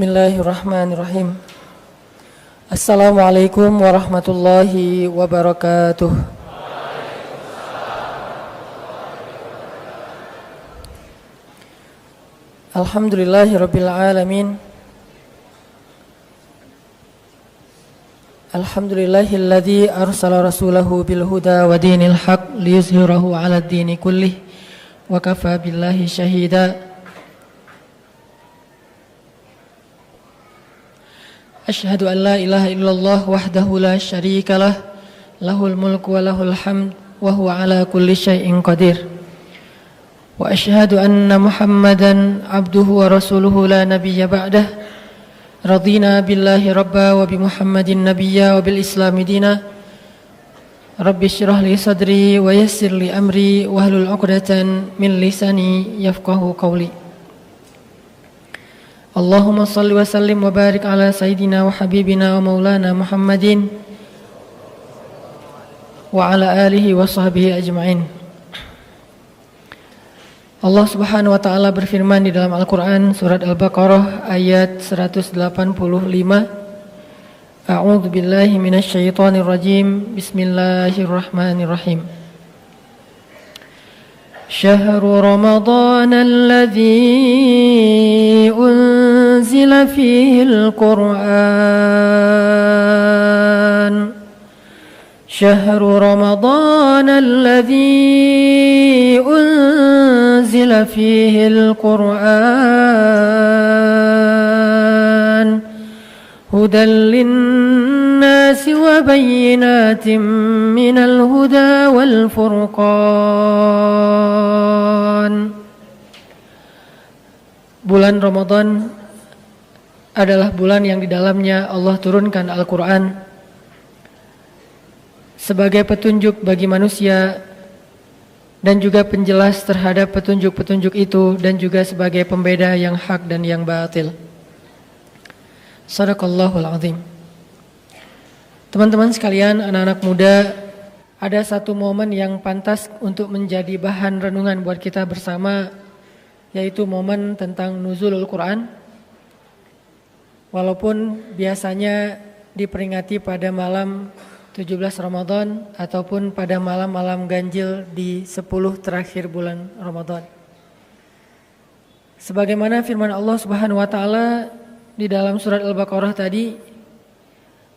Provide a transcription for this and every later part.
Bismillahirrahmanirrahim. Assalamualaikum warahmatullahi wabarakatuh. Alhamdulillahirabbil alamin. Alhamdulillahilladzi arsala rasulahu bil huda wa dinil haq liyuzhirahu 'alad dini kullih wa kafa billahi syahida. Asyhadu an la ilaha illallah wahdahu la syarika lah, lahul mulku wa lahul hamd wa huwa ala kulli syai'in qadir. Wa asyhadu anna Muhammadan abduhu wa rasuluhu la nabiyya ba'dah. Radina billahi rabba wa bi Muhammadin nabiyya wa bil islami dina. Rabbi syrah li sadri wa yassir li amri wahlul 'uqdatan min lisani yafqahu qawli. Allahumma salli wa sallim wa barik ala sayyidina wa habibina wa maulana Muhammadin wa ala alihi wa sahbihi ajma'in. Allah Subhanahu wa ta'ala berfirman di dalam Al-Quran surat Al-Baqarah ayat 185. A'udzu billahi minasy syaithanir rajim. Bismillahirrahmanirrahim. شهر رمضان الذي أنزل فيه القرآن شهر رمضان الذي أنزل فيه القرآن هدى للناس وبينات من الهدى والفرقان. Bulan Ramadan adalah bulan yang di dalamnya Allah turunkan Al-Quran sebagai petunjuk bagi manusia dan juga penjelas terhadap petunjuk-petunjuk itu, dan juga sebagai pembeda yang hak dan yang batil. Shadaqallahul azim. Teman-teman sekalian, anak-anak muda, ada satu momen yang pantas untuk menjadi bahan renungan buat kita bersama, yaitu momen tentang nuzulul Quran. Walaupun biasanya diperingati pada malam 17 Ramadan ataupun pada malam-malam ganjil di 10 terakhir bulan Ramadan. Sebagaimana firman Allah Subhanahu wa taala di dalam surat Al-Baqarah tadi,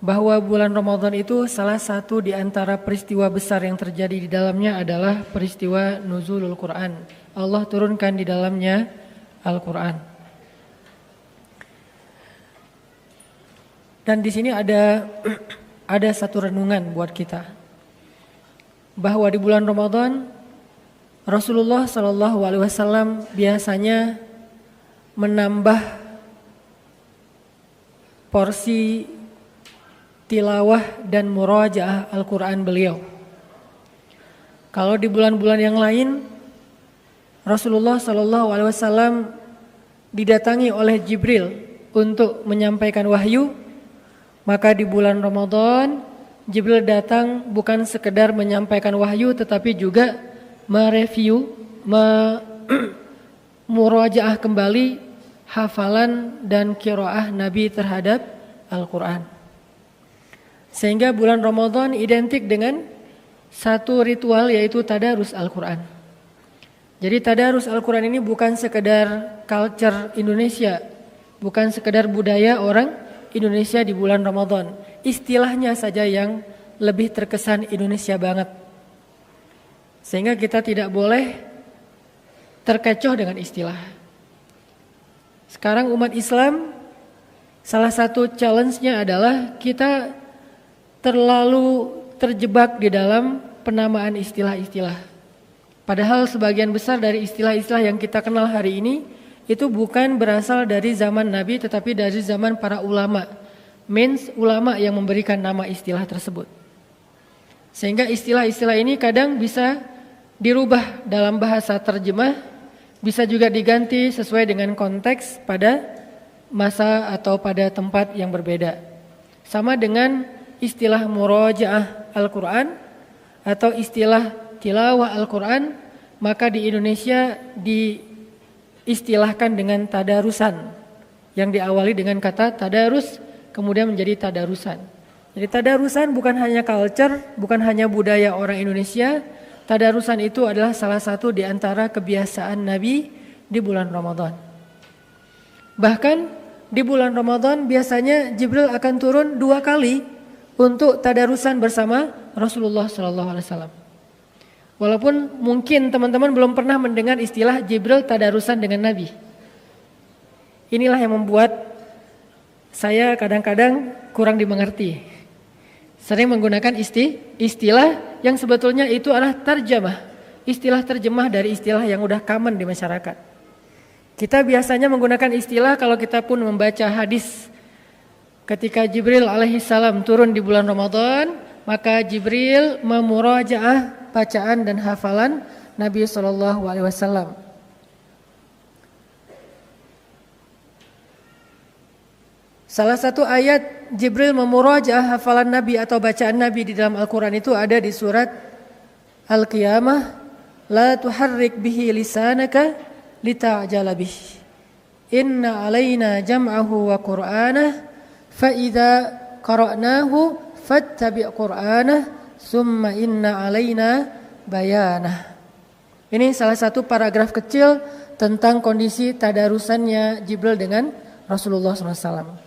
bahwa bulan Ramadan itu salah satu di antara peristiwa besar yang terjadi di dalamnya adalah peristiwa nuzulul Quran. Allah turunkan di dalamnya Al-Quran. Dan di sini ada satu renungan buat kita, bahwa di bulan Ramadan Rasulullah SAW biasanya menambah porsi tilawah dan murajaah Al-Quran beliau. Kalau di bulan-bulan yang lain, Rasulullah SAW didatangi oleh Jibril untuk menyampaikan wahyu, maka di bulan Ramadan Jibril datang bukan sekedar menyampaikan wahyu, tetapi juga mereview, murajaah kembali hafalan dan qiraah Nabi terhadap Al-Quran. Sehingga bulan Ramadan identik dengan satu ritual, yaitu tadarus Al-Quran. Jadi tadarus Al-Quran ini bukan sekedar culture Indonesia, bukan sekedar budaya orang Indonesia di bulan Ramadan. Istilahnya saja yang lebih terkesan Indonesia banget. Sehingga kita tidak boleh terkecoh dengan istilah. Sekarang umat Islam, salah satu challenge-nya adalah kita terlalu terjebak di dalam penamaan istilah-istilah. Padahal sebagian besar dari istilah-istilah yang kita kenal hari ini itu bukan berasal dari zaman Nabi, tetapi dari zaman para ulama. Means ulama yang memberikan nama istilah tersebut. Sehingga istilah-istilah ini kadang bisa dirubah dalam bahasa terjemah, bisa juga diganti sesuai dengan konteks pada masa atau pada tempat yang berbeda. Sama dengan istilah murajaah Al-Quran atau istilah tilawah Al-Quran, maka di Indonesia diistilahkan dengan tadarusan yang diawali dengan kata tadarus kemudian menjadi tadarusan. Jadi tadarusan bukan hanya culture, bukan hanya budaya orang Indonesia. Tadarusan itu adalah salah satu di antara kebiasaan Nabi di bulan Ramadan. Bahkan di bulan Ramadan biasanya Jibril akan turun 2 kali untuk tadarusan bersama Rasulullah SAW. Walaupun mungkin teman-teman belum pernah mendengar istilah Jibril tadarusan dengan Nabi. Inilah yang membuat saya kadang-kadang kurang dimengerti. Sering menggunakan istilah yang sebetulnya itu adalah terjemah. Istilah terjemah dari istilah yang udah common di masyarakat. Kita biasanya menggunakan istilah kalau kita pun membaca hadis. Ketika Jibril alaihissalam turun di bulan Ramadan, maka Jibril memurajaah bacaan dan hafalan Nabi SAW. Salah satu ayat Jibril memurajaah hafalan Nabi atau bacaan Nabi di dalam Al-Quran itu ada di surat Al-Qiyamah. La tuharrik bihi lisanaka lita'jala bih. Inna alaina jam'ahu wa qur'anah. Fa'idha qara'nahu fattabi' qur'anah. Summa inna alaina bayanah. Ini salah satu paragraf kecil tentang kondisi tadarusannya Jibril dengan Rasulullah SAW.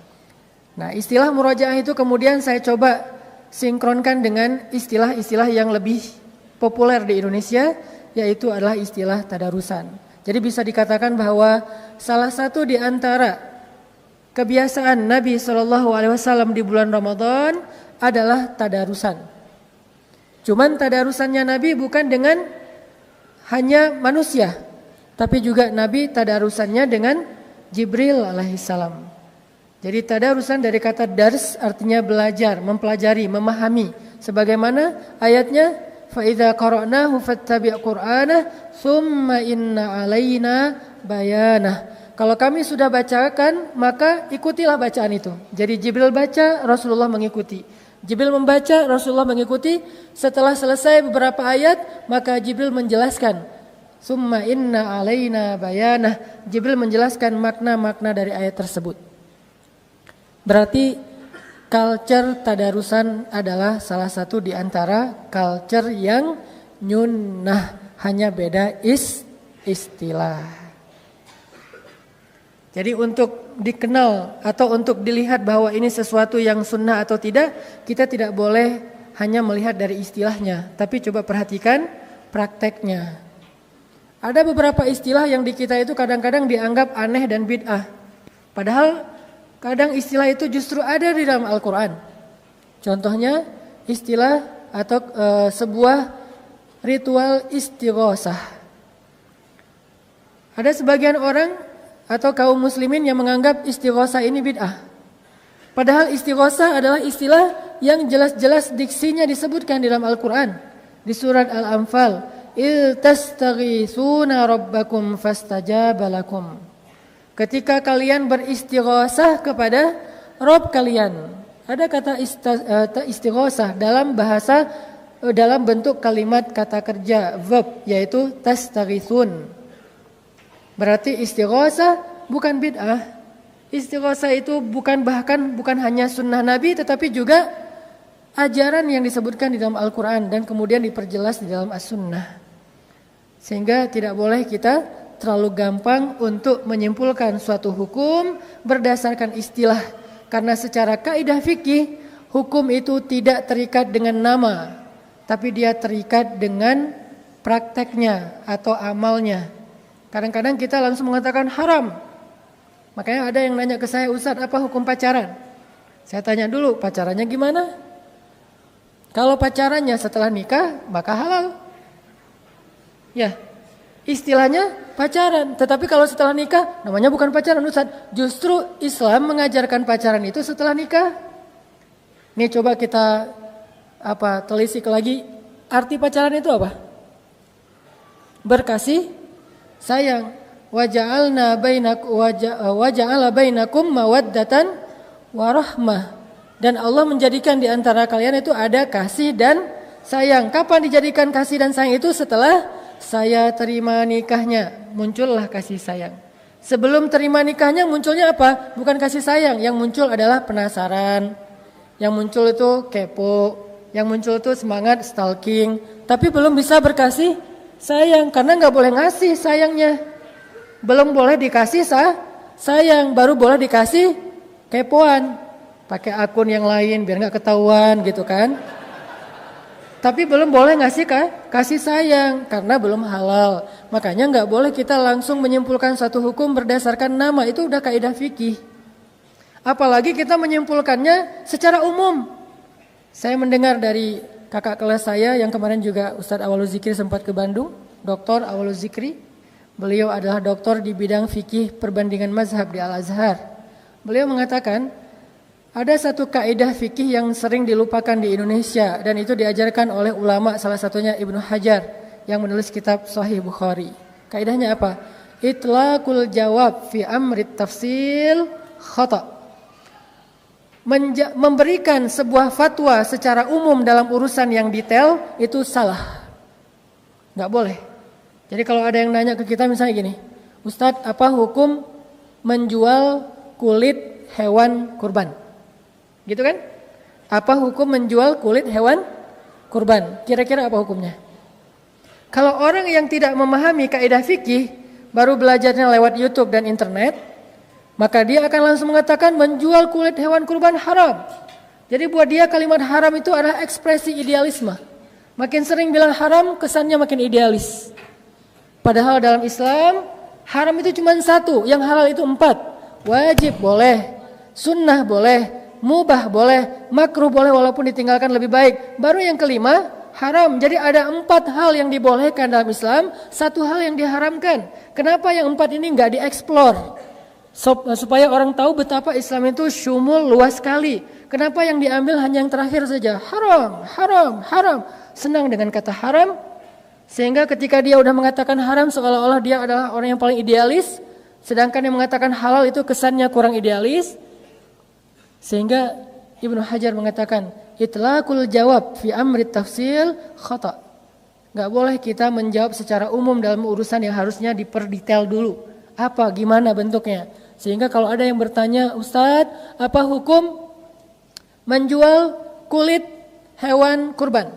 Nah, istilah murajaah itu kemudian saya coba sinkronkan dengan istilah-istilah yang lebih populer di Indonesia, yaitu adalah istilah tadarusan. Jadi bisa dikatakan bahwa salah satu di antara kebiasaan Nabi SAW di bulan Ramadan adalah tadarusan. Cuman tadarusannya Nabi bukan dengan hanya manusia, tapi juga Nabi tadarusannya dengan Jibril alaihissalam. Jadi tadarusan dari kata dars artinya belajar, mempelajari, memahami. Sebagaimana ayatnya fa idza qara'nahu fattabi' qur'anah tsumma inna 'alaina bayanah. Kalau kami sudah bacakan, maka ikutilah bacaan itu. Jadi Jibril baca, Rasulullah mengikuti. Jibril membaca, Rasulullah mengikuti. Setelah selesai beberapa ayat, maka Jibril menjelaskan. Tsumma inna 'alaina bayanah. Jibril menjelaskan makna-makna dari ayat tersebut. Berarti culture tadarusan adalah salah satu di antara culture yang nyunnah, hanya beda istilah. Jadi untuk dikenal atau untuk dilihat bahwa ini sesuatu yang sunnah atau tidak, kita tidak boleh hanya melihat dari istilahnya, tapi coba perhatikan prakteknya. Ada beberapa istilah yang di kita itu kadang-kadang dianggap aneh dan bid'ah. Padahal kadang istilah itu justru ada di dalam Al-Quran. Contohnya istilah atau sebuah ritual istighosah. Ada sebagian orang atau kaum muslimin yang menganggap istighosah ini bid'ah. Padahal istighosah adalah istilah yang jelas-jelas diksinya disebutkan di dalam Al-Quran. Di surat Al-Anfal. Il tastaghithuna rabbakum fastajaba lakum. Ketika kalian beristighosah kepada Rabb kalian. Ada kata istighosah dalam bahasa, dalam bentuk kalimat kata kerja, verb, yaitu tastaghithun. Berarti istighosah bukan bid'ah. Istighosah itu bukan hanya sunnah Nabi, tetapi juga ajaran yang disebutkan di dalam Al-Quran dan kemudian diperjelas di dalam As-Sunnah. Sehingga tidak boleh kita terlalu gampang untuk menyimpulkan suatu hukum berdasarkan istilah. Karena secara kaidah fikih, hukum itu tidak terikat dengan nama, tapi dia terikat dengan prakteknya atau amalnya. Kadang-kadang kita langsung mengatakan haram. Makanya ada yang nanya ke saya, Ustaz, apa hukum pacaran? Saya tanya dulu, pacarannya gimana? Kalau pacarannya setelah nikah, maka halal. Ya, istilahnya pacaran, tetapi kalau setelah nikah namanya bukan pacaran, Ustaz. Justru Islam mengajarkan pacaran itu setelah nikah. Ini coba kita telisik lagi. Arti pacaran itu apa? Berkasih sayang. Waja'ala bainakum mawaddatan warahmah. Dan Allah menjadikan di antara kalian itu ada kasih dan sayang. Kapan dijadikan kasih dan sayang itu? Setelah saya terima nikahnya, muncullah kasih sayang. Sebelum terima nikahnya munculnya apa? Bukan kasih sayang, yang muncul adalah penasaran. Yang muncul itu kepo, yang muncul itu semangat stalking. Tapi belum bisa berkasih sayang karena nggak boleh ngasih sayangnya. Belum boleh dikasih sayang, baru boleh dikasih kepoan. Pakai akun yang lain biar nggak ketahuan gitu kan. Tapi belum boleh ngasih kasih sayang karena belum halal. Makanya nggak boleh kita langsung menyimpulkan satu hukum berdasarkan nama, itu udah kaidah fikih. Apalagi kita menyimpulkannya secara umum. Saya mendengar dari kakak kelas saya yang kemarin juga Ustadz Awalul Zikri sempat ke Bandung, Dr. Awalul Zikri. Beliau adalah doktor di bidang fikih perbandingan mazhab di Al-Azhar. Beliau mengatakan ada satu kaidah fikih yang sering dilupakan di Indonesia dan itu diajarkan oleh ulama, salah satunya Ibnu Hajar yang menulis kitab Sahih Bukhari. Kaidahnya apa? Itlaqul jawab fi amrit tafsil khata'. Memberikan sebuah fatwa secara umum dalam urusan yang detail itu salah. Nggak boleh. Jadi kalau ada yang nanya ke kita misalnya gini, Ustadz, apa hukum menjual kulit hewan kurban? Gitu kan? Apa hukum menjual kulit hewan kurban? Kira-kira apa hukumnya? Kalau orang yang tidak memahami kaidah fikih, baru belajarnya lewat YouTube dan internet, maka dia akan langsung mengatakan menjual kulit hewan kurban haram. Jadi buat dia kalimat haram itu adalah ekspresi idealisme. Makin sering bilang haram, kesannya makin idealis. Padahal dalam Islam, haram itu cuma satu, yang halal itu 4. Wajib boleh, sunnah boleh, mubah boleh, makruh boleh walaupun ditinggalkan lebih baik. Baru yang kelima, haram. Jadi ada 4 hal yang dibolehkan dalam Islam, 1 hal yang diharamkan. Kenapa yang 4 ini nggak dieksplor? Supaya orang tahu betapa Islam itu syumul, luas sekali. Kenapa yang diambil hanya yang terakhir saja? Haram, haram, haram. Senang dengan kata haram, sehingga ketika dia udah mengatakan haram seolah-olah dia adalah orang yang paling idealis, sedangkan yang mengatakan halal itu kesannya kurang idealis. Sehingga Ibnu Hajar mengatakan itlaqul jawab fi amri tafsil khata'. Gak boleh kita menjawab secara umum dalam urusan yang harusnya diperdetail dulu. Apa, gimana bentuknya. Sehingga kalau ada yang bertanya, Ustadz, apa hukum menjual kulit hewan kurban?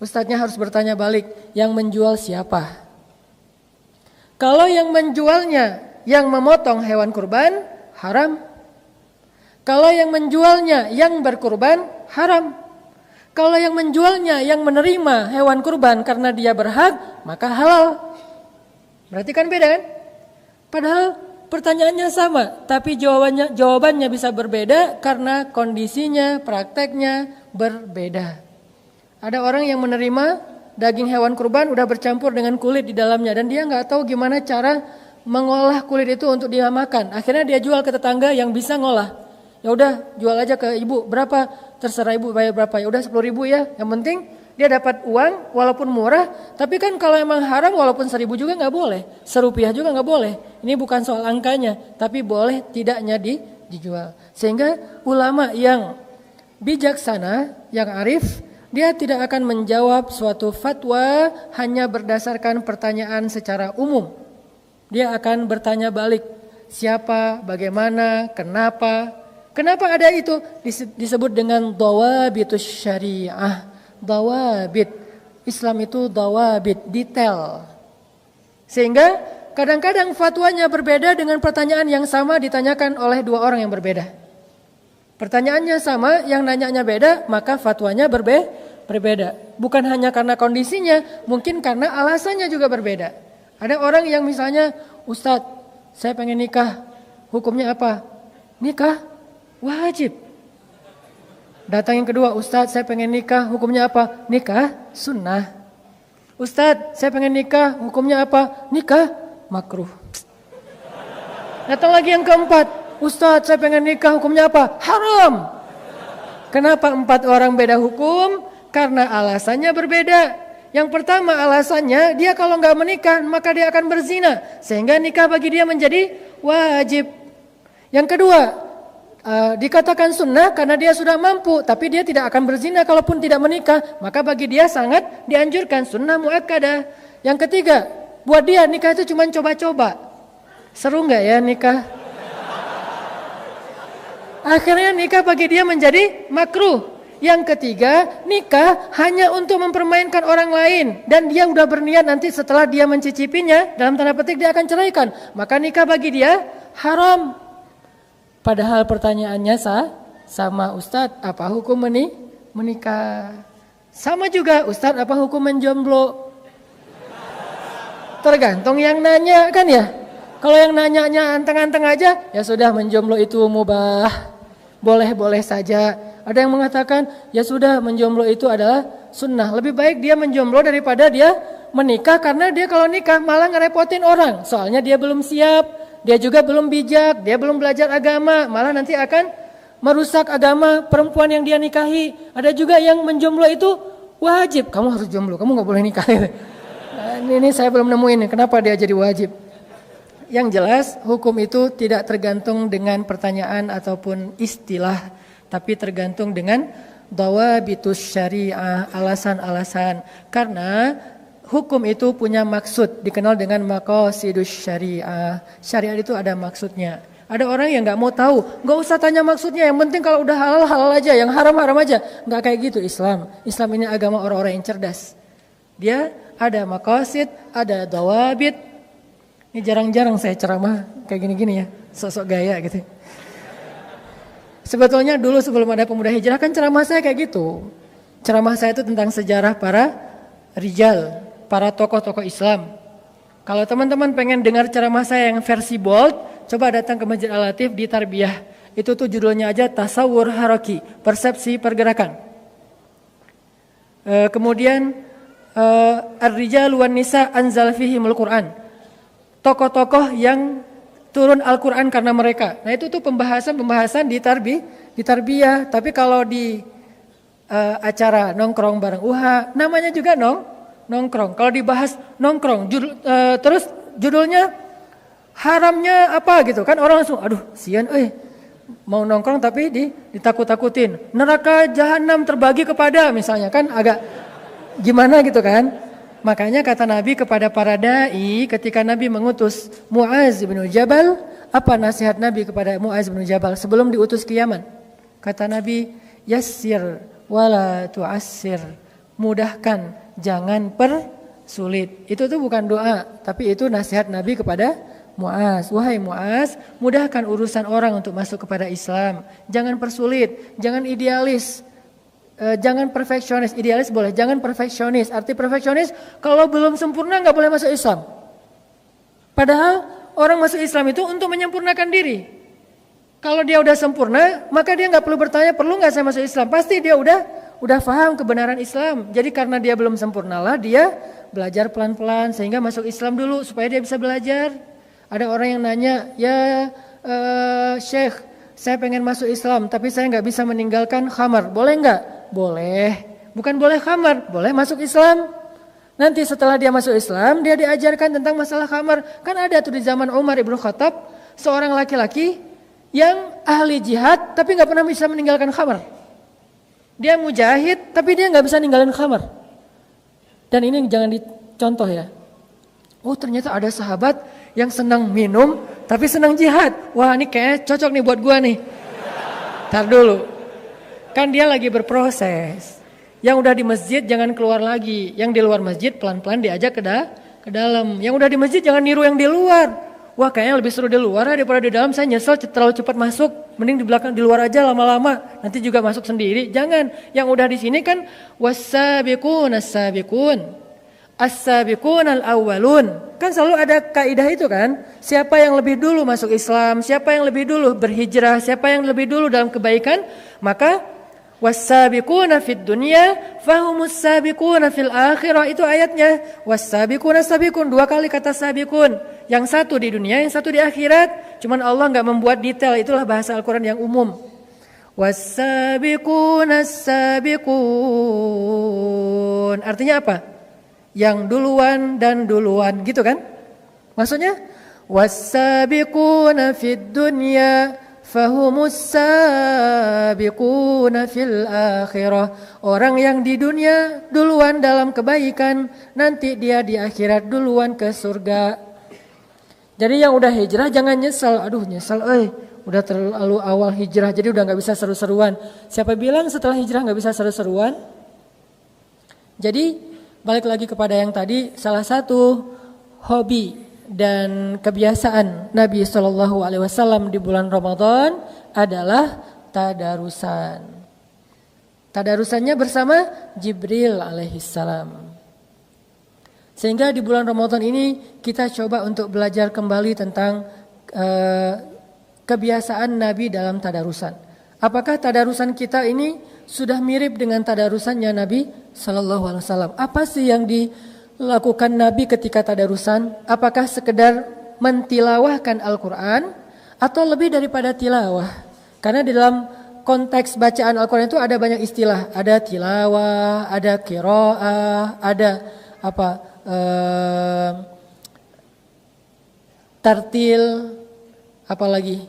Ustadznya harus bertanya balik, yang menjual siapa? Kalau yang menjualnya yang memotong hewan kurban, haram. Kalau yang menjualnya yang berkurban, haram. Kalau yang menjualnya yang menerima hewan kurban karena dia berhak, maka halal. Berarti kan beda kan? Padahal pertanyaannya sama, tapi jawabannya bisa berbeda karena kondisinya, prakteknya berbeda. Ada orang yang menerima daging hewan kurban udah bercampur dengan kulit di dalamnya dan dia nggak tahu gimana cara mengolah kulit itu untuk dia makan. Akhirnya dia jual ke tetangga yang bisa ngolah. Ya udah jual aja ke ibu, berapa? Terserah ibu bayar berapa, ya udah 10.000 ya. Yang penting dia dapat uang walaupun murah. Tapi kan kalau emang haram walaupun 1.000 juga nggak boleh, Rp1 juga nggak boleh. Ini bukan soal angkanya, tapi boleh tidaknya dijual. Sehingga ulama yang bijaksana, yang arif, dia tidak akan menjawab suatu fatwa hanya berdasarkan pertanyaan secara umum. Dia akan bertanya balik, siapa, bagaimana, kenapa. Kenapa ada itu? Disebut dengan dawabitus syariah. Dawabit. Islam itu dawabit, detail. Sehingga kadang-kadang fatwanya berbeda dengan pertanyaan yang sama ditanyakan oleh 2 orang yang berbeda. Pertanyaannya sama, yang nanyanya beda, maka fatwanya berbeda. Bukan hanya karena kondisinya, mungkin karena alasannya juga berbeda. Ada orang yang misalnya, Ustadz, saya pengen nikah, hukumnya apa? Nikah wajib. Datang yang kedua, Ustadz saya pengen nikah, hukumnya apa? Nikah sunnah. Ustadz saya pengen nikah, hukumnya apa? Nikah makruh. Datang lagi yang keempat, Ustadz saya pengen nikah, hukumnya apa? Haram. Kenapa 4 orang beda hukum? Karena alasannya berbeda. Yang pertama alasannya, dia kalau nggak menikah maka dia akan berzina, sehingga nikah bagi dia menjadi wajib. Yang kedua, dikatakan sunnah karena dia sudah mampu, tapi dia tidak akan berzina kalaupun tidak menikah, maka bagi dia sangat dianjurkan sunnah muakkadah. Yang ketiga, buat dia nikah itu cuma coba-coba. Seru nggak ya nikah? Akhirnya nikah bagi dia menjadi makruh. Yang ketiga, nikah hanya untuk mempermainkan orang lain. Dan dia udah berniat nanti setelah dia mencicipinya, dalam tanda petik dia akan ceraikan. Maka nikah bagi dia haram. Padahal pertanyaannya sama Ustadz, apa hukum menikah? Sama juga, Ustadz apa hukum menjomblo? Tergantung yang nanya kan ya. Kalau yang nanyanya anteng-anteng aja, ya sudah menjomblo itu mubah. Boleh-boleh saja. Ada yang mengatakan, ya sudah menjomblo itu adalah sunnah. Lebih baik dia menjomblo daripada dia menikah. Karena dia kalau nikah malah ngerepotin orang. Soalnya dia belum siap, dia juga belum bijak, dia belum belajar agama. Malah nanti akan merusak agama perempuan yang dia nikahi. Ada juga yang menjomblo itu wajib. Kamu harus jomblo, kamu gak boleh nikah. Nah, ini saya belum nemuin kenapa dia jadi wajib. Yang jelas hukum itu tidak tergantung dengan pertanyaan ataupun istilah, tapi tergantung dengan dawabitus syariah, alasan-alasan. Karena hukum itu punya maksud, dikenal dengan maqasidus syariah. Syariat itu ada maksudnya. Ada orang yang nggak mau tahu, nggak usah tanya maksudnya. Yang penting kalau udah halal halal aja, yang haram haram aja. Nggak kayak gitu Islam. Islam ini agama orang-orang yang cerdas. Dia ada maqasid, ada dawabit. Ini jarang-jarang saya ceramah kayak gini-gini ya, sosok gaya gitu. Sebetulnya dulu sebelum ada pemuda hijrah kan ceramah saya kayak gitu. Ceramah saya itu tentang sejarah para rijal, para tokoh-tokoh Islam. Kalau teman-teman pengen dengar ceramah saya yang versi bold, coba datang ke Masjid Al-Latif di Tarbiyah. Itu tuh judulnya aja Tasawur Haraki, persepsi pergerakan. Kemudian Ar-Rijal wan Nisa anzal fihimul Quran. Tokoh-tokoh yang turun Al-Quran karena mereka. Nah itu tuh pembahasan di Tarbiyah. Tapi kalau di acara nongkrong bareng UHA, namanya juga nongkrong. Kalau dibahas nongkrong, terus judulnya haramnya apa gitu kan, orang langsung aduh sian mau nongkrong tapi ditakut-takutin. Neraka jahanam terbagi kepada misalnya kan agak gimana gitu kan. Makanya kata Nabi kepada para da'i ketika Nabi mengutus Mu'az bin Jabal, apa nasihat Nabi kepada Mu'az bin Jabal sebelum diutus ke Yaman? Kata Nabi, yassir wala tu'assir, mudahkan jangan persulit. Itu tuh bukan doa, tapi itu nasihat Nabi kepada Mu'az. Wahai Mu'az, mudahkan urusan orang untuk masuk kepada Islam. Jangan persulit, jangan idealis. Jangan perfeksionis, idealis boleh, jangan perfeksionis. Arti perfeksionis, kalau belum sempurna nggak boleh masuk Islam. Padahal orang masuk Islam itu untuk menyempurnakan diri. Kalau dia udah sempurna, maka dia nggak perlu bertanya, perlu nggak saya masuk Islam? Pasti dia udah paham kebenaran Islam. Jadi karena dia belum sempurnalah, dia belajar pelan-pelan sehingga masuk Islam dulu supaya dia bisa belajar. Ada orang yang nanya, ya Syekh, saya pengen masuk Islam, tapi saya nggak bisa meninggalkan khamar, boleh nggak? Boleh, bukan boleh khamar, boleh masuk Islam. Nanti setelah dia masuk Islam, dia diajarkan tentang masalah khamar. Kan ada tuh di zaman Umar ibn Khattab, seorang laki-laki yang ahli jihad, tapi nggak pernah bisa meninggalkan khamar. Dia mujahid, tapi dia nggak bisa ninggalin khamar. Dan ini jangan dicontoh ya. Oh ternyata ada sahabat yang senang minum, tapi senang jihad. Wah ini kayak cocok nih buat gua nih. Tar dulu. Kan dia lagi berproses. Yang udah di masjid jangan keluar lagi. Yang di luar masjid pelan-pelan diajak ke dalam. Yang udah di masjid jangan niru yang di luar. Wah kayaknya lebih seru di luar daripada di dalam. Saya nyesel terlalu cepat masuk. Mending di belakang, di luar aja lama-lama. Nanti juga masuk sendiri. Jangan. Yang udah di sini kan was-sabiqun as-sabiqun. As-sabiqun al-awwalun. Kan selalu ada kaidah itu kan. Siapa yang lebih dulu masuk Islam, siapa yang lebih dulu berhijrah, siapa yang lebih dulu dalam kebaikan, maka was-sabiquna fid dunya fahumus sabiquna fil akhirah. Itu ayatnya. Was-sabiquna sabiqun, dua kali kata sabiqun. Yang satu di dunia, yang satu di akhirat. Cuman Allah enggak membuat detail, itulah bahasa Al-Qur'an yang umum. Was-sabiquna sabiqun. Artinya apa? Yang duluan dan duluan, gitu kan? Maksudnya was-sabiquna fid dunya fahumus sabiquna fil akhirah. Orang yang di dunia duluan dalam kebaikan, nanti dia di akhirat duluan ke surga. Jadi yang udah hijrah jangan nyesel, aduh nyesel udah terlalu awal hijrah jadi udah gak bisa seru-seruan. Siapa bilang setelah hijrah gak bisa seru-seruan? Jadi balik lagi kepada yang tadi, salah satu hobi dan kebiasaan Nabi SAW di bulan Ramadan adalah tadarusan. Tadarusannya bersama Jibril alaihissalam. Sehingga di bulan Ramadan ini kita coba untuk belajar kembali tentang kebiasaan Nabi dalam tadarusan. Apakah tadarusan kita ini sudah mirip dengan tadarusannya Nabi Sallallahu Alaihi Wasallam? Apa sih yang dilakukan Nabi ketika tadarusan? Apakah sekedar mentilawahkan Al-Quran atau lebih daripada tilawah? Karena di dalam konteks bacaan Al-Quran itu ada banyak istilah. Ada tilawah, ada qiraah, ada tartil, apalagi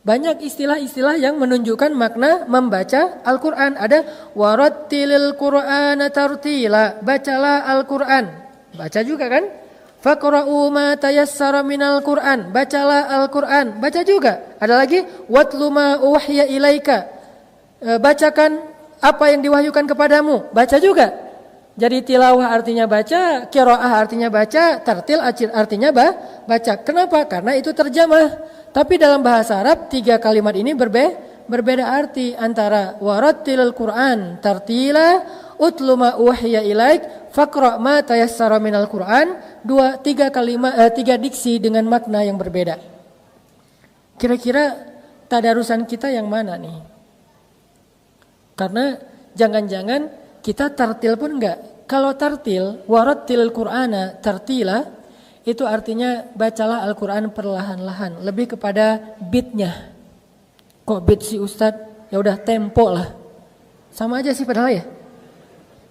banyak istilah-istilah yang menunjukkan makna membaca Al-Quran. Ada warattilil Qur'ana tartila, bacalah Al-Quran, baca juga kan? Faqra'u ma tayassara minal Qur'an, bacalah Al-Quran, baca juga. Ada lagi watlu ma uwahya ilaika, bacakan apa yang diwahyukan kepadamu, baca juga. Jadi tilawah artinya baca, qiraah artinya baca, tartil artinya baca. Kenapa? Karena itu terjemah. Tapi dalam bahasa Arab 3 kalimat ini berbeda arti antara warattilil Qur'an tartila, utlu ma uhiya ilaik, faqra ma tayassara minal Qur'an. 3 diksi dengan makna yang berbeda. Kira-kira tadarusan kita yang mana nih? Karena jangan-jangan kita tartil pun enggak. Kalau tartil, warattilil Qur'ana tartila, itu artinya bacalah Al-Quran perlahan-lahan, lebih kepada beatnya. Kok beat sih Ustadz? Ya udah tempo lah. Sama aja sih padahal ya.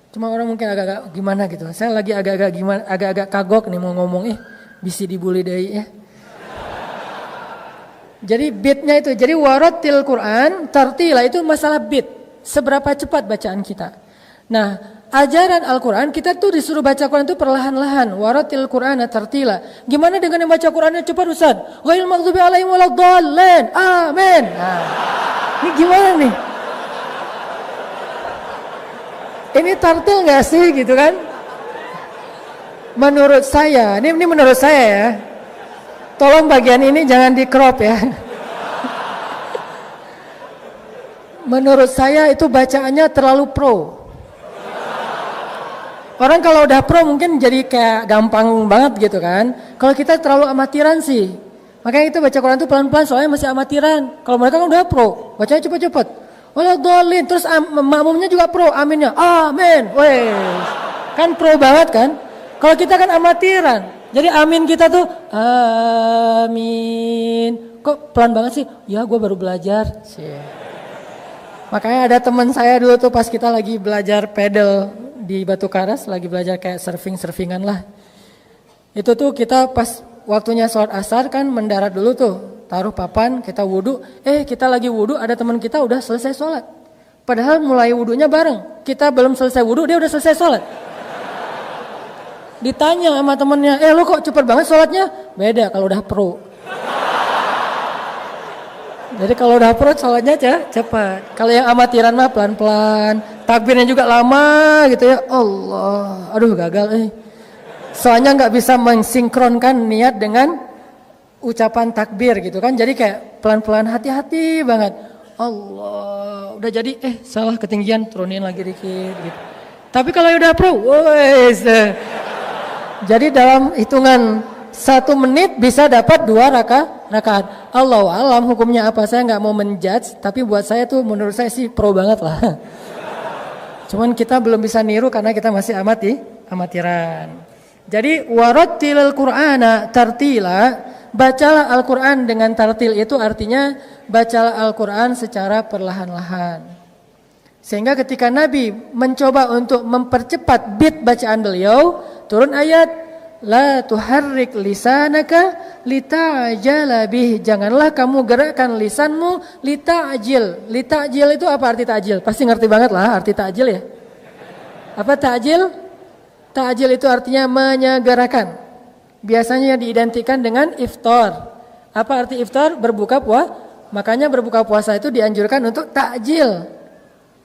Cuma orang mungkin agak-agak gimana gitu. Saya lagi agak-agak kagok nih mau ngomong bisa dibully deh ya. Jadi beatnya itu, jadi warattil Quran tartila itu masalah beat. Seberapa cepat bacaan kita. Nah, ajaran Al-Quran kita tuh disuruh baca Quran itu perlahan-lahan. Warattil Qur'ana tartila. Gimana dengan yang baca Qurannya cepat Ustaz? Ghairil maghdubi alaihim waladdallin. Amin. Nah, ini gimana nih? Ini tartil nggak sih gitu kan? Menurut saya, ini menurut saya ya. Tolong bagian ini jangan di crop ya. Menurut saya itu bacaannya terlalu pro. Orang kalau udah pro mungkin jadi kayak gampang banget gitu kan. Kalau kita terlalu amatiran sih. Makanya itu baca Quran itu pelan-pelan soalnya masih amatiran. Kalau mereka kan udah pro, bacanya cepet-cepet. Waladhdallin, terus makmumnya juga pro, aminnya. Amin. Wes. Kan pro banget kan? Kalau kita kan amatiran. Jadi amin kita tuh amin. Kok pelan banget sih? Ya gue baru belajar. Makanya ada teman saya dulu tuh pas kita lagi belajar pedal di Batu Karas, lagi belajar kayak surfingan lah. Itu tuh kita pas waktunya sholat asar kan mendarat dulu tuh, taruh papan, kita wudhu. Kita lagi wudhu, ada teman kita udah selesai sholat. Padahal mulai wudhunya bareng. Kita belum selesai wudhu, dia udah selesai sholat. Ditanya sama temennya, lo kok cepet banget sholatnya? Beda kalau udah pro. Jadi kalau udah pro sholatnya cepat. Kalau yang amatiran mah pelan-pelan. Takbirnya juga lama gitu ya. Allah, aduh gagal Soalnya nggak bisa mensinkronkan niat dengan ucapan takbir gitu kan. Jadi kayak pelan-pelan hati-hati banget. Allah, udah jadi salah ketinggian, turunin lagi dikit gitu. Tapi kalau udah pro, wes. Jadi dalam hitungan 1 menit bisa dapat 2 rakaat. Allahu alam hukumnya apa, saya nggak mau menjudge, tapi buat saya tuh menurut saya sih pro banget lah. Cuman kita belum bisa niru karena kita masih amatiran. Jadi warattilil Qur'ana tartila, bacalah Al-Quran dengan tartil itu artinya bacalah Al-Quran secara perlahan-lahan. Sehingga ketika Nabi mencoba untuk mempercepat beat bacaan beliau, turun ayat la tuharrik lisanaka lita'jala bih. Janganlah kamu gerakkan lisanmu lita'jil. Lita'jil itu apa arti ta'jil? Pasti ngerti banget lah arti ta'jil ya. Apa ta'jil? Ta'jil itu artinya menyegerakan. biasanya diidentikan dengan iftar. Apa arti iftar? Berbuka puasa. Makanya berbuka puasa itu dianjurkan untuk takjil.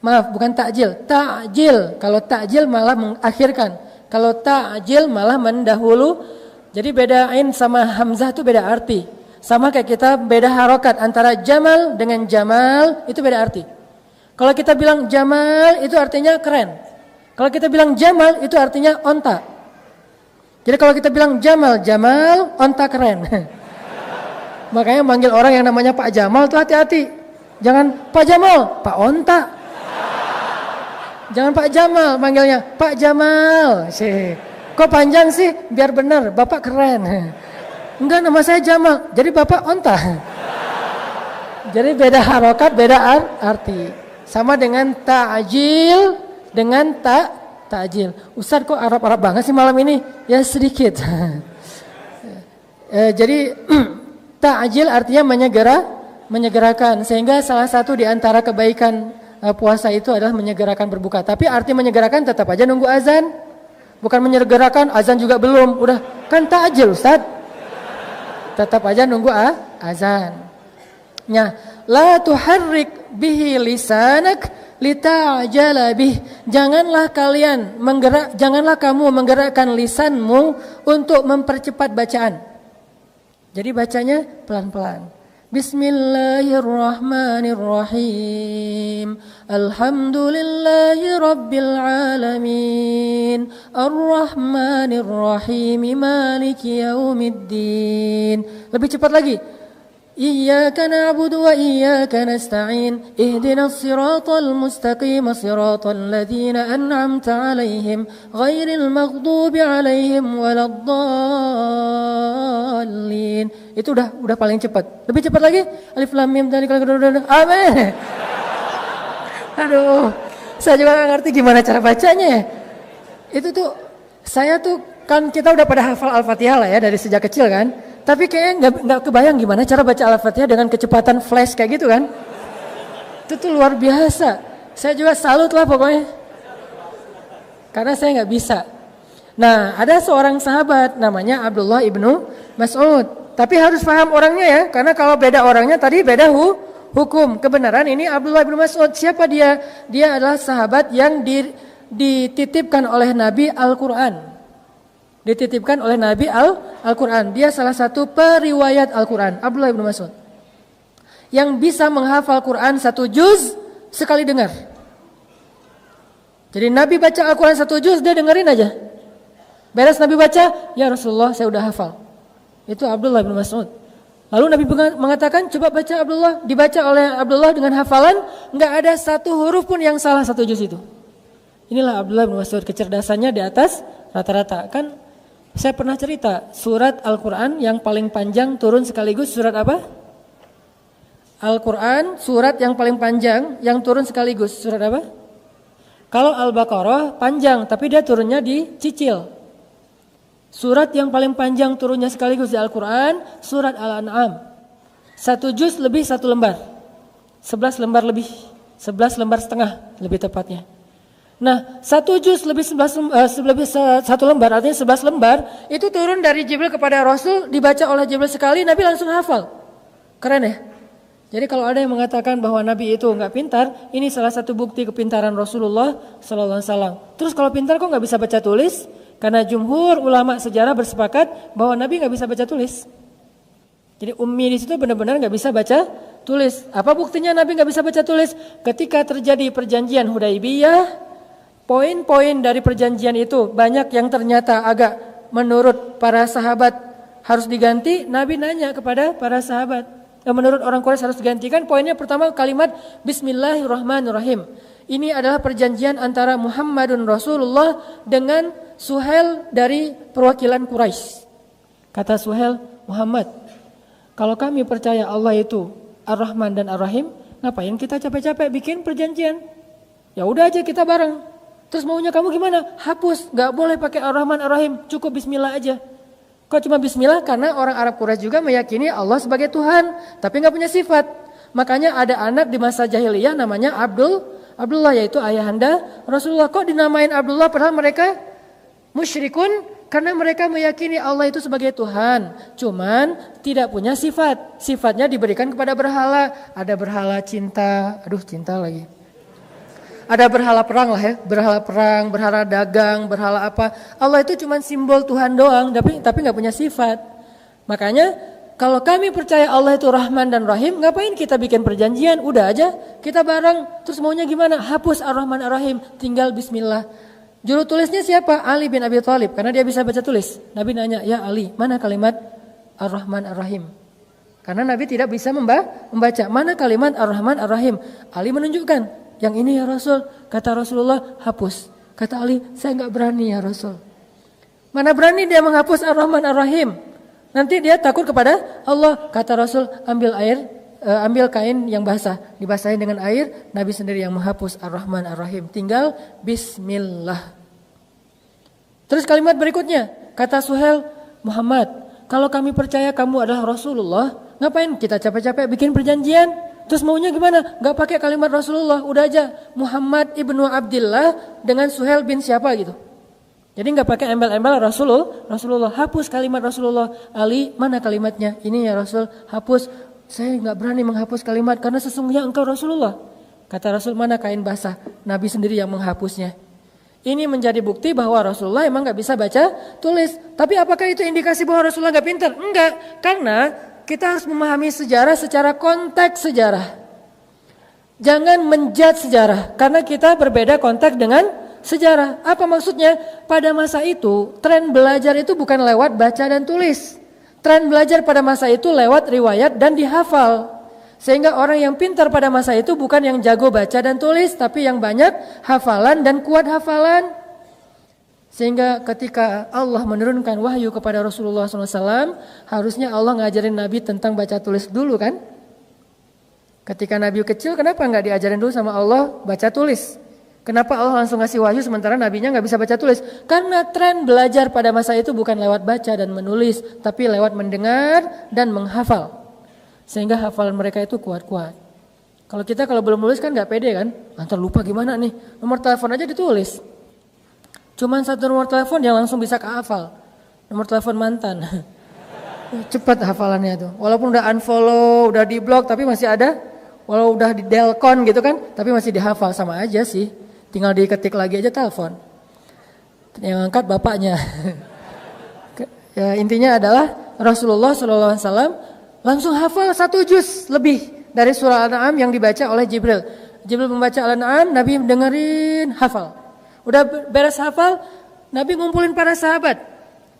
Maaf, bukan takjil, takjil. Kalau takjil malah mengakhirkan. Kalau takjil malah mendahulu. Jadi bedain sama hamzah itu beda arti. Sama kayak kita beda harokat antara jamal dengan jamal itu beda arti. Kalau kita bilang jamal itu artinya keren. Kalau kita bilang jamal itu artinya onta. Jadi kalau kita bilang jamal, onta keren. Makanya manggil orang yang namanya Pak Jamal tuh hati-hati. Jangan Pak Jamal, Pak Onta. Jangan Pak Jamal, manggilnya Pak Jamal. Kok panjang sih? Biar benar, Bapak keren. Enggak, nama saya Jamal, jadi Bapak Onta. Jadi beda harokat, beda arti. Sama dengan ta'jil dengan takjil. Ustaz kok Arab-Arab banget sih malam ini? Ya sedikit. Jadi ta'jil artinya menyegerakan. Sehingga salah satu di antara kebaikan puasa itu adalah menyegerakan berbuka. Tapi arti menyegerakan tetap aja nunggu azan. Bukan menyegerakan azan juga belum. Udah kan ta'jil Ustaz. Tetap aja nunggu azan. Nah, la tuharrik bihi lisanak lita'jala bih. Janganlah kamu menggerakkan lisanmu untuk mempercepat bacaan. Jadi bacanya pelan-pelan. Bismillahirrahmanirrahim. Alhamdulillahi rabbil alamin. Arrahmanirrahim. Maliki yaumiddin. Lebih cepat lagi. Iyyaka na'budu wa iyyaka nasta'in. Ihdinas siratal mustaqim. Siratal ladzina an'amta 'alaihim ghairil maghdubi 'alaihim waladdallin. Itu udah paling cepat. Lebih cepat lagi. Alif lam mim dzalika amin. Aduh, saya juga gak ngerti gimana cara bacanya. Itu tuh saya tuh kan kita udah pada hafal Al-Fatihah lah ya dari sejak kecil kan. Tapi kayaknya nggak kebayang gimana cara baca Al-Fatihah dengan kecepatan flash kayak gitu kan. Itu tuh luar biasa. Saya juga salut lah pokoknya. Karena saya nggak bisa. Nah, ada seorang sahabat namanya Abdullah ibnu Mas'ud. Tapi harus paham orangnya ya. Karena kalau beda orangnya tadi beda hukum. Kebenaran ini Abdullah ibnu Mas'ud. Siapa dia? Dia adalah sahabat yang dititipkan oleh Nabi Al-Quran. Dititipkan oleh Nabi Al-Quran. Dia salah satu periwayat Al-Quran, Abdullah bin Mas'ud, yang bisa menghafal Quran 1 juz sekali dengar. Jadi Nabi baca Al-Quran 1 juz, dia dengerin aja. Beres Nabi baca, ya Rasulullah saya udah hafal. Itu Abdullah bin Mas'ud. Lalu Nabi mengatakan, coba baca Abdullah. Dibaca oleh Abdullah dengan hafalan, nggak ada satu huruf pun yang salah 1 juz itu. Inilah Abdullah bin Mas'ud, kecerdasannya di atas rata-rata. Kan saya pernah cerita, surat Al-Quran yang paling panjang turun sekaligus surat apa? Al-Quran, surat yang paling panjang yang turun sekaligus surat apa? Kalau Al-Baqarah panjang, tapi dia turunnya dicicil. Surat yang paling panjang turunnya sekaligus di Al-Quran, surat Al-An'am. 1 juz lebih 1 lembar. 11 lembar lebih. 11 lembar setengah lebih tepatnya. Nah, 1 juz lebih 1 lembar, artinya 11 lembar, itu turun dari Jibril kepada Rasul, dibaca oleh Jibril sekali, Nabi langsung hafal. Keren ya? Jadi kalau ada yang mengatakan bahwa Nabi itu enggak pintar, ini salah satu bukti kepintaran Rasulullah SAW. Terus kalau pintar kok enggak bisa baca tulis? Karena jumhur ulama sejarah bersepakat bahwa Nabi enggak bisa baca tulis. Jadi ummi di situ benar-benar enggak bisa baca tulis. Apa buktinya Nabi enggak bisa baca tulis? Ketika terjadi perjanjian Hudaybiyah, poin-poin dari perjanjian itu banyak yang ternyata agak menurut para sahabat harus diganti. Nabi nanya kepada para sahabat, menurut orang Quraisy harus digantikan. Poinnya pertama kalimat Bismillahirrahmanirrahim. Ini adalah perjanjian antara Muhammadun Rasulullah dengan Suhail dari perwakilan Quraisy. Kata Suhail, Muhammad, kalau kami percaya Allah itu Ar-Rahman dan Ar-Rahim, ngapain kita capek-capek bikin perjanjian? Ya udah aja kita bareng. Terus maunya kamu gimana? Hapus, gak boleh pakai Ar-Rahman Ar-Rahim, cukup Bismillah aja. Kok cuma Bismillah? Karena orang Arab Quraisy juga meyakini Allah sebagai Tuhan, tapi gak punya sifat. Makanya ada anak di masa jahiliyah namanya Abdullah, yaitu ayahanda Rasulullah. Kok dinamain Abdullah padahal mereka musyrikun Karena mereka meyakini Allah itu sebagai Tuhan, cuman tidak punya sifat. Sifatnya diberikan kepada berhala. Ada berhala cinta, cinta lagi. Ada berhala perang lah ya, berhala perang, berhala dagang, berhala apa. Allah itu cuman simbol Tuhan doang, tapi nggak punya sifat. Makanya kalau kami percaya Allah itu Rahman dan Rahim, ngapain kita bikin perjanjian? Udah aja kita bareng. Terus maunya gimana? Hapus Ar-Rahman Ar-Rahim, tinggal Bismillah. Juru tulisnya siapa? Ali bin Abi Thalib, karena dia bisa baca tulis. Nabi nanya, ya Ali, mana kalimat Ar-Rahman Ar-Rahim? Karena Nabi tidak bisa membaca. Mana kalimat Ar-Rahman Ar-Rahim? Ali menunjukkan, yang ini ya Rasul. Kata Rasulullah, hapus. Kata Ali, saya nggak berani ya Rasul. Mana berani dia menghapus Ar-Rahman Ar-Rahim? Nanti dia takut kepada Allah. Kata Rasul, ambil kain yang basah, dibasahin dengan air, Nabi sendiri yang menghapus Ar-Rahman Ar-Rahim. Tinggal Bismillah. Terus kalimat berikutnya, kata Suhail, Muhammad, kalau kami percaya kamu adalah Rasulullah, ngapain kita capek-capek bikin perjanjian? Terus maunya gimana? Gak pakai kalimat Rasulullah, udah aja Muhammad ibnu Abdillah dengan Suhail bin siapa gitu. Jadi gak pakai embel-embel Rasulullah, hapus kalimat Rasulullah. Ali, mana kalimatnya? Ini ya Rasul, hapus. Saya nggak berani menghapus kalimat karena sesungguhnya engkau Rasulullah. Kata Rasul, mana kain basah? Nabi sendiri yang menghapusnya. Ini menjadi bukti bahwa Rasulullah emang nggak bisa baca tulis. Tapi apakah itu indikasi bahwa Rasulullah nggak pintar? Enggak, karena kita harus memahami sejarah secara konteks sejarah. Jangan menjudge sejarah, karena kita berbeda konteks dengan sejarah. Apa maksudnya? Pada masa itu, tren belajar itu bukan lewat baca dan tulis. Tren belajar pada masa itu lewat riwayat dan dihafal. Sehingga orang yang pintar pada masa itu bukan yang jago baca dan tulis, tapi yang banyak hafalan dan kuat hafalan. Sehingga ketika Allah menurunkan wahyu kepada Rasulullah SAW, harusnya Allah ngajarin Nabi tentang baca tulis dulu kan? Ketika Nabi kecil, kenapa nggak diajarin dulu sama Allah baca tulis? Kenapa Allah langsung ngasih wahyu sementara nabinya nggak bisa baca tulis? Karena tren belajar pada masa itu bukan lewat baca dan menulis, tapi lewat mendengar dan menghafal. Sehingga hafalan mereka itu kuat-kuat. Kalau belum nulis kan nggak pede kan? Nanti lupa gimana nih? Nomor telepon aja ditulis. Cuman satu nomor telepon yang langsung bisa kehafal. Nomor telepon mantan. Cepat hafalannya tuh. Walaupun udah unfollow, udah di blok, tapi masih ada. Walau udah di delcon gitu kan, tapi masih dihafal, sama aja sih. Tinggal diketik lagi aja telepon. Yang angkat bapaknya. Ya, intinya adalah Rasulullah SAW langsung hafal 1 juz lebih dari surah Al-An'am yang dibaca oleh Jibril. Jibril membaca Al-An'am, Nabi dengerin, hafal. Udah beres hafal, Nabi ngumpulin para sahabat.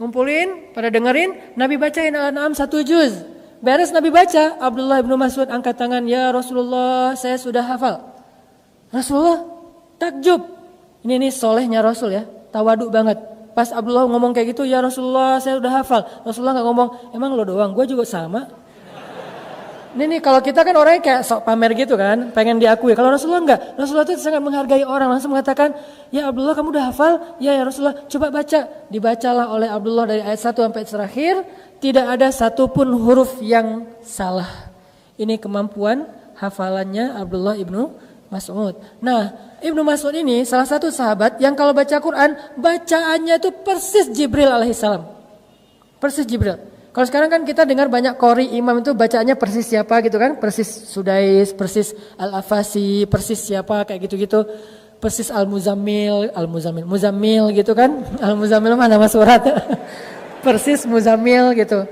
Ngumpulin, pada dengerin, Nabi bacain Al-An'am 1 juz. Beres Nabi baca, Abdullah bin Mas'ud angkat tangan, ya Rasulullah, saya sudah hafal. Rasulullah takjub. Ini solehnya Rasul ya, tawaduk banget. Pas Abdullah ngomong kayak gitu, ya Rasulullah, saya sudah hafal. Rasulullah nggak ngomong, emang lo doang, gue juga sama. Ini kalau kita kan orangnya kayak sok pamer gitu kan, pengen diakui. Kalau Rasulullah enggak, Rasulullah itu sangat menghargai orang, langsung mengatakan, ya Abdullah kamu udah hafal? Ya Rasulullah, coba baca. Dibacalah oleh Abdullah dari ayat 1 sampai terakhir, tidak ada satupun huruf yang salah. Ini kemampuan hafalannya Abdullah ibnu Mas'ud. Nah, Ibnu Mas'ud ini salah satu sahabat yang kalau baca Quran, bacaannya itu persis Jibril alaihissalam. Persis Jibril. Kalau sekarang kan kita dengar banyak qori imam itu bacaannya persis siapa gitu kan, persis Sudais, persis Al-Afasi, persis siapa kayak gitu-gitu, persis Muzammil gitu kan, Al-Muzammil mah nama surat, persis Muzammil gitu.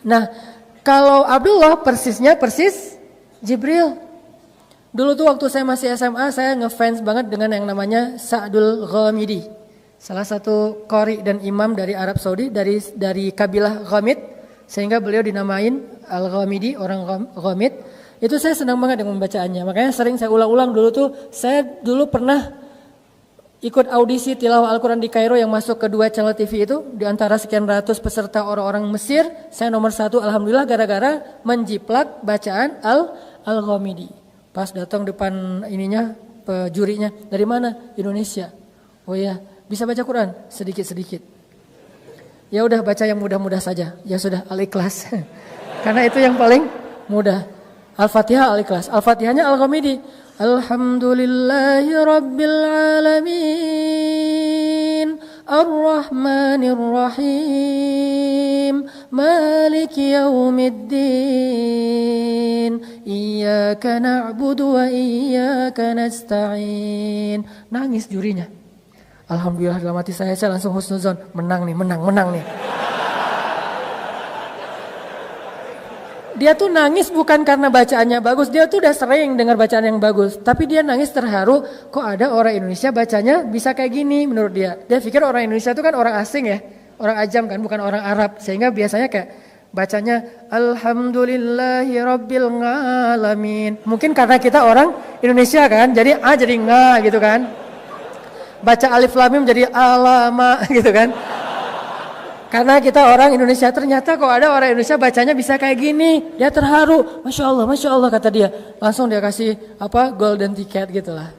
Nah kalau Abdullah persisnya persis Jibril. Dulu tuh waktu saya masih SMA saya ngefans banget dengan yang namanya Sa'dul Ghamidi. Salah satu qori dan imam dari Arab Saudi, dari kabilah Ghamid, sehingga beliau dinamain Al-Ghamidi, orang Ghamid. Itu saya senang banget dengan membacaannya. Makanya sering saya ulang-ulang dulu tuh. Saya dulu pernah ikut audisi tilawah Al-Quran di Kairo yang masuk ke 2 channel TV itu. Di antara sekian ratus peserta orang-orang Mesir, saya nomor 1 alhamdulillah gara-gara menjiplak bacaan Al-Ghamidi. Pas datang depan ininya, jurinya, dari mana? Indonesia. Oh iya. Bisa baca Quran? Sedikit-sedikit. Ya udah baca yang mudah-mudah saja. Ya sudah Al-Ikhlas. Karena itu yang paling mudah. Al-Fatihah Al-Ikhlas. Al-Fatihahnya Al-Ghamidi. Alhamdulillahi Rabbil Alamin. Ar-Rahmanir Rahim, Maliki Yaumiddin, Iyyaka na'budu wa iyyaka nasta'in. Nangis jurinya. Alhamdulillah dalam hati saya langsung husnuzon. Menang nih. Dia tuh nangis bukan karena bacaannya bagus. Dia tuh udah sering dengar bacaan yang bagus. Tapi dia nangis terharu. Kok ada orang Indonesia bacanya bisa kayak gini menurut dia. Dia pikir orang Indonesia itu kan orang asing ya. Orang ajam kan, bukan orang Arab. Sehingga biasanya kayak bacanya Alhamdulillahi Rabbil Alamin. Mungkin karena kita orang Indonesia kan. Jadi A jadi nga gitu kan. Baca alif lam mim jadi alama gitu kan. Karena kita orang Indonesia, ternyata kok ada orang Indonesia bacanya bisa kayak Gini. Dia terharu, Masya Allah kata dia. Langsung dia kasih golden ticket gitu lah.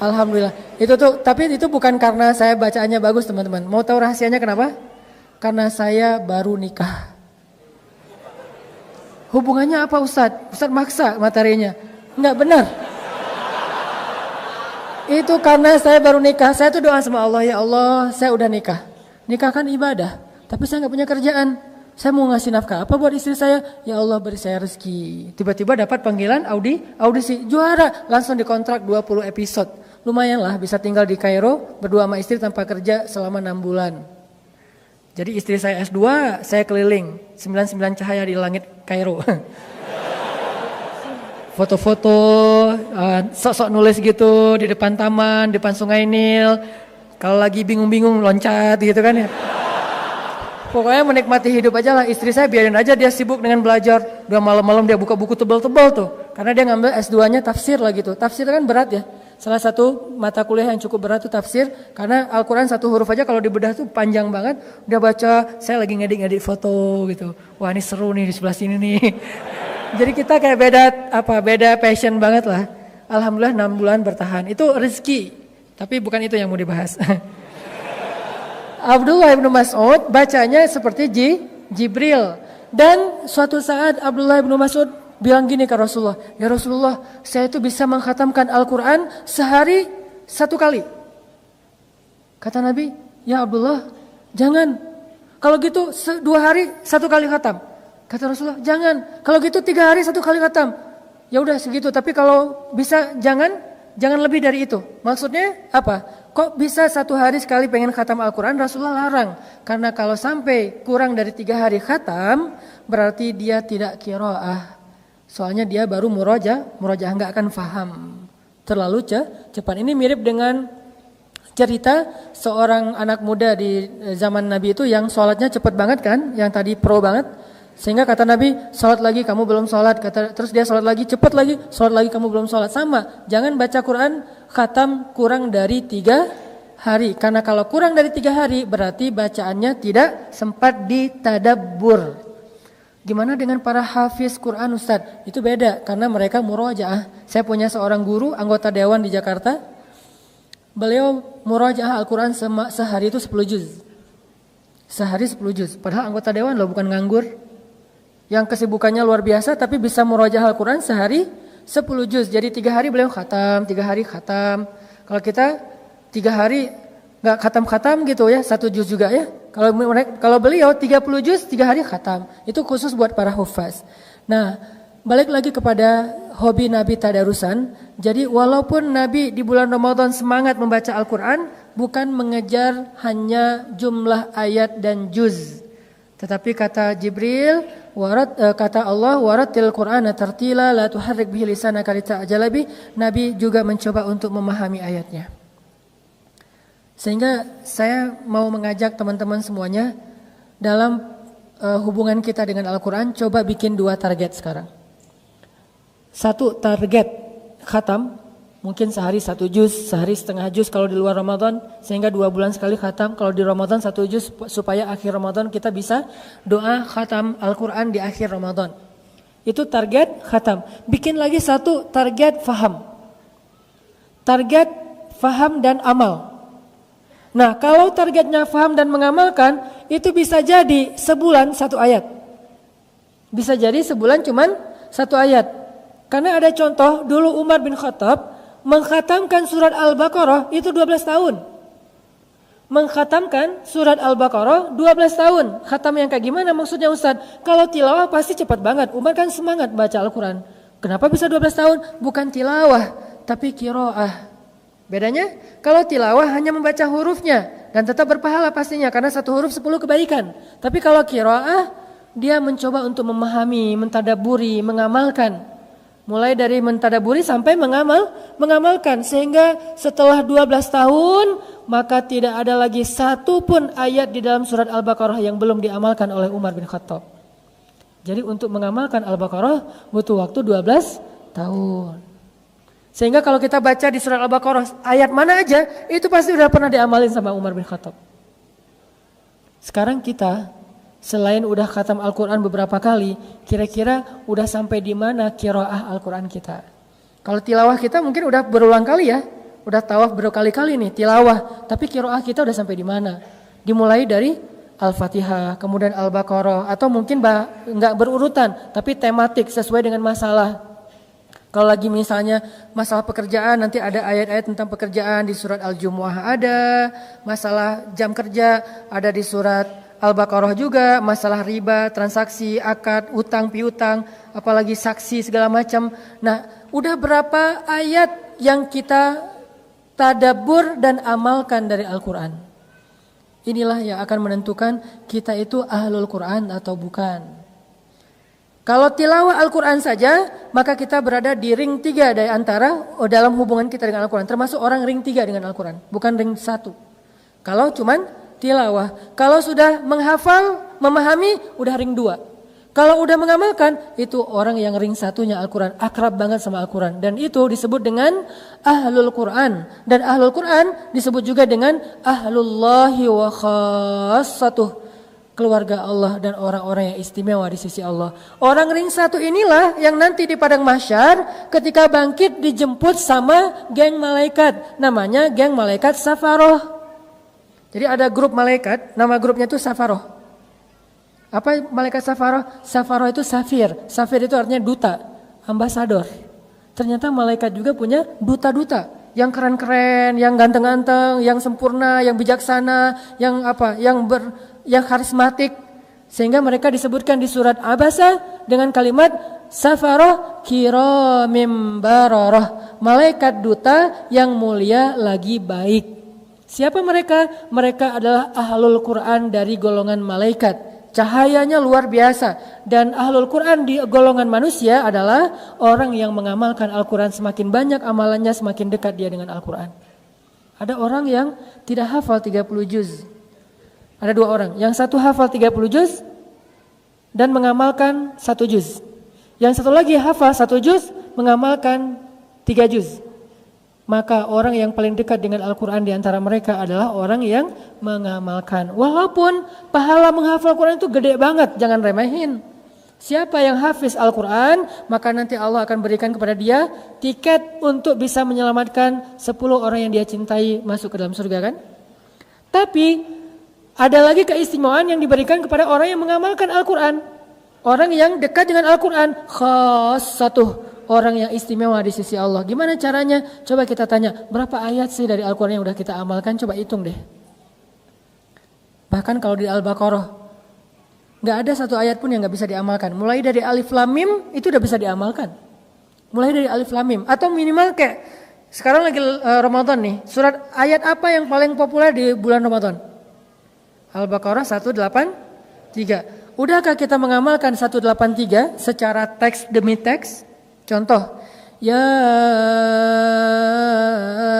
Alhamdulillah. Tapi itu bukan karena saya bacaannya bagus teman-teman. Mau tahu rahasianya kenapa? Karena saya baru nikah. Hubungannya apa Ustadz? Ustadz maksa materinya. Enggak benar. Itu karena saya baru nikah. Saya tuh doa sama Allah, ya Allah saya udah nikah. Nikah kan ibadah. Tapi saya gak punya kerjaan. Saya mau ngasih nafkah apa buat istri saya? Ya Allah beri saya rezeki. Tiba-tiba dapat panggilan audisi. Juara. Langsung dikontrak 20 episode. Lumayan lah bisa tinggal di Kairo. Berdua sama istri tanpa kerja selama 6 bulan. Jadi istri saya S2, saya keliling. 99 cahaya di langit Kairo. Foto-foto, sok-sok nulis gitu. Di depan taman, depan sungai Nil. Kalau lagi bingung-bingung loncat gitu kan ya. Pokoknya menikmati hidup aja lah. Istri saya biarin aja dia sibuk dengan belajar. Udah malam-malam dia buka buku tebal-tebal tuh. Karena dia ngambil S2-nya tafsir lah gitu. Tafsir kan berat ya. Salah satu mata kuliah yang cukup berat tuh tafsir. Karena Al-Quran satu huruf aja kalau dibedah tuh panjang banget. Udah baca, saya lagi ngedit-ngedit foto gitu. Wah ini seru nih di sebelah sini nih. Jadi kita kayak beda passion banget lah. Alhamdulillah 6 bulan bertahan. Itu rezeki. Tapi bukan itu yang mau dibahas. Abdullah bin Mas'ud bacanya seperti Jibril. Dan suatu saat Abdullah bin Mas'ud bilang gini ke Rasulullah. Ya Rasulullah, saya itu bisa mengkhatamkan Al-Quran sehari 1 kali. Kata Nabi, ya Abdullah, jangan. Kalau gitu 2 hari 1 kali khatam. Kata Rasulullah, jangan. Kalau gitu 3 hari 1 kali khatam. Ya udah segitu. Tapi kalau bisa jangan lebih dari itu. Maksudnya apa? Kok bisa 1 hari sekali pengen khatam Al-Quran? Rasulullah larang. Karena kalau sampai kurang dari 3 hari khatam, berarti dia tidak qiraah. Soalnya dia baru murojaah nggak akan faham. Terlalu cepat. Ini mirip dengan cerita seorang anak muda di zaman Nabi itu yang sholatnya cepat banget kan? Yang tadi pro banget. Sehingga kata Nabi, sholat lagi kamu belum sholat. Terus dia sholat lagi, cepat lagi, sholat lagi kamu belum sholat. Sama, jangan baca Quran khatam kurang dari 3 hari. Karena kalau kurang dari 3 hari berarti bacaannya tidak sempat ditadabbur. Gimana dengan para hafiz Quran Ustadz? Itu beda karena mereka murojaah. Saya punya seorang guru anggota dewan di Jakarta. Beliau murojaah Al-Quran sehari itu 10 juz. Sehari 10 juz. Padahal anggota dewan loh, bukan nganggur. Yang kesibukannya luar biasa tapi bisa murojaah Al-Quran sehari 10 juz. Jadi 3 hari beliau khatam, 3 hari khatam. Kalau kita 3 hari gak khatam-khatam gitu ya, 1 juz juga ya. Kalau beliau 30 juz 3 hari khatam. Itu khusus buat para hufaz. Nah, balik lagi kepada hobi Nabi tadarusan. Jadi walaupun Nabi di bulan Ramadan semangat membaca Al-Quran, bukan mengejar hanya jumlah ayat dan juz. Tetapi kata Jibril, kata Allah, waratil Qur'ana tartila la tuharrik bihi lisanaka lita'jala bih. Nabi juga mencoba untuk memahami ayatnya. Sehingga saya mau mengajak teman-teman semuanya dalam hubungan kita dengan Al-Quran, coba bikin 2 target sekarang. 1 target khatam, mungkin sehari 1 juz, sehari setengah juz kalau di luar Ramadan, sehingga 2 bulan sekali khatam. Kalau di Ramadan 1 juz, supaya akhir Ramadan kita bisa doa khatam Al-Quran di akhir Ramadan. Itu target khatam. Bikin lagi 1 target faham. Target faham dan amal. Nah, kalau targetnya faham dan mengamalkan, itu bisa jadi sebulan 1 ayat. Bisa jadi sebulan cuman 1 ayat. Karena ada contoh, dulu Umar bin Khattab mengkhatamkan surat Al-Baqarah itu 12 tahun. Mengkhatamkan surat Al-Baqarah 12 tahun. Khatam yang kayak gimana maksudnya Ustaz? Kalau tilawah pasti cepat banget. Umar kan semangat baca Al-Quran. Kenapa bisa 12 tahun? Bukan tilawah, tapi qiraah. Bedanya, kalau tilawah hanya membaca hurufnya dan tetap berpahala pastinya karena satu huruf 10 kebaikan. Tapi kalau qiraah, dia mencoba untuk memahami, mentadaburi, mengamalkan. Mulai dari mentadaburi sampai mengamalkan. Sehingga setelah 12 tahun, maka tidak ada lagi satu pun ayat di dalam surat Al-Baqarah yang belum diamalkan oleh Umar bin Khattab. Jadi untuk mengamalkan Al-Baqarah butuh waktu 12 tahun. Sehingga kalau kita baca di surat Al-Baqarah ayat mana aja, itu pasti sudah pernah diamalin sama Umar bin Khattab. Sekarang kita selain udah khatam Al-Quran beberapa kali, kira-kira udah sampai di mana qiraah Al-Quran kita? Kalau tilawah kita mungkin udah berulang kali ya, udah tawaf berkali-kali nih tilawah, tapi qiraah kita udah sampai di mana? Dimulai dari Al-Fatihah, kemudian Al-Baqarah, atau mungkin nggak berurutan, tapi tematik sesuai dengan masalah. Kalau lagi misalnya masalah pekerjaan, nanti ada ayat-ayat tentang pekerjaan di surat Al-Jumu'ah ada, masalah jam kerja ada di surat Al-Baqarah juga, masalah riba, transaksi, akad, utang, piutang, apalagi saksi segala macam. Nah, udah berapa ayat yang kita tadabbur dan amalkan dari Al-Quran? Inilah yang akan menentukan kita itu ahlul Quran atau bukan. Kalau tilawah Al-Quran saja, maka kita berada di ring 3 dari antara dalam hubungan kita dengan Al-Quran. Termasuk orang ring 3 dengan Al-Quran, bukan ring 1. Kalau cuman tilawah. Kalau sudah menghafal, memahami, udah ring 2. Kalau udah mengamalkan, itu orang yang ring 1-nya Al-Quran. Akrab banget sama Al-Quran. Dan itu disebut dengan ahlul Quran. Dan ahlul Quran disebut juga dengan ahlullahi wa khassatuh. Keluarga Allah dan orang-orang yang istimewa di sisi Allah. Orang ring 1 inilah yang nanti di padang mahsyar ketika bangkit dijemput sama geng malaikat. Namanya geng malaikat Safaroh. Jadi ada grup malaikat, nama grupnya itu Safaroh. Apa malaikat Safaroh? Safaroh itu safir. Safir itu artinya duta, ambasador. Ternyata malaikat juga punya duta-duta yang keren-keren, yang ganteng-ganteng, yang sempurna, yang bijaksana, yang karismatik. Sehingga mereka disebutkan di surat Abasa dengan kalimat Safaroh kiramim bararah. Malaikat duta yang mulia lagi baik. Siapa mereka? Mereka adalah ahlul Quran dari golongan malaikat. Cahayanya luar biasa. Dan ahlul Quran di golongan manusia adalah orang yang mengamalkan Al-Quran. Semakin banyak amalannya, semakin dekat dia dengan Al-Quran. Ada orang yang tidak hafal 30 juz. Ada 2 orang. Yang satu hafal 30 juz dan mengamalkan 1 juz. Yang satu lagi hafal 1 juz, mengamalkan 3 juz. Maka orang yang paling dekat dengan Al-Quran di antara mereka adalah orang yang mengamalkan. Walaupun pahala menghafal Al-Quran itu gede banget, jangan remehin. Siapa yang hafiz Al-Quran, maka nanti Allah akan berikan kepada dia tiket untuk bisa menyelamatkan 10 orang yang dia cintai masuk ke dalam surga kan. Tapi ada lagi keistimewaan yang diberikan kepada orang yang mengamalkan Al-Quran. Orang yang dekat dengan Al-Quran, khassatuh. Orang yang istimewa di sisi Allah. Gimana caranya? Coba kita tanya, berapa ayat sih dari Al-Quran yang udah kita amalkan? Coba hitung deh. Bahkan kalau di Al-Baqarah, gak ada satu ayat pun yang gak bisa diamalkan. Mulai dari Alif Lam Mim, itu udah bisa diamalkan. Mulai dari Alif Lam Mim. Atau minimal kayak, sekarang lagi Ramadan nih, surat ayat apa yang paling populer di bulan Ramadan? Al-Baqarah 183. Udahkah kita mengamalkan 183 secara teks demi teks? Contoh, ya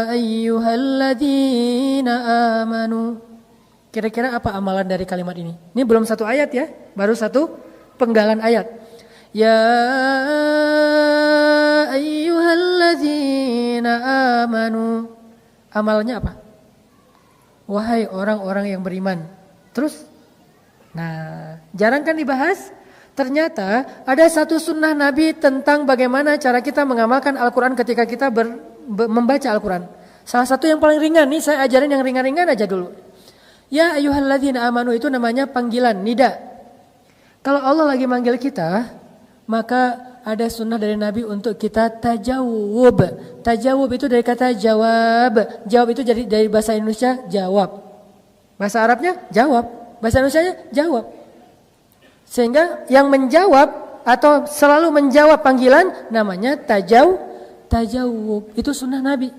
ayyuhalladzina amanu. Kira-kira apa amalan dari kalimat ini? Ini belum satu ayat ya, baru satu penggalan ayat. Ya ayyuhalladzina amanu. Amalannya apa? Wahai orang-orang yang beriman. Terus? Nah, jarang kan dibahas? Ternyata ada satu sunnah Nabi tentang bagaimana cara kita mengamalkan Al-Quran ketika kita membaca Al-Quran. Salah satu yang paling ringan nih, saya ajarin yang ringan-ringan aja dulu. Ya ayyuhalladzina amanu itu namanya panggilan, nida. Kalau Allah lagi manggil kita, maka ada sunnah dari Nabi untuk kita tajawub. Tajawub itu dari kata jawab. Jawab itu dari bahasa Indonesia jawab. Bahasa Arabnya jawab, bahasa Indonesianya jawab. Sehingga yang menjawab atau selalu menjawab panggilan namanya tajawub. Itu sunnah Nabi.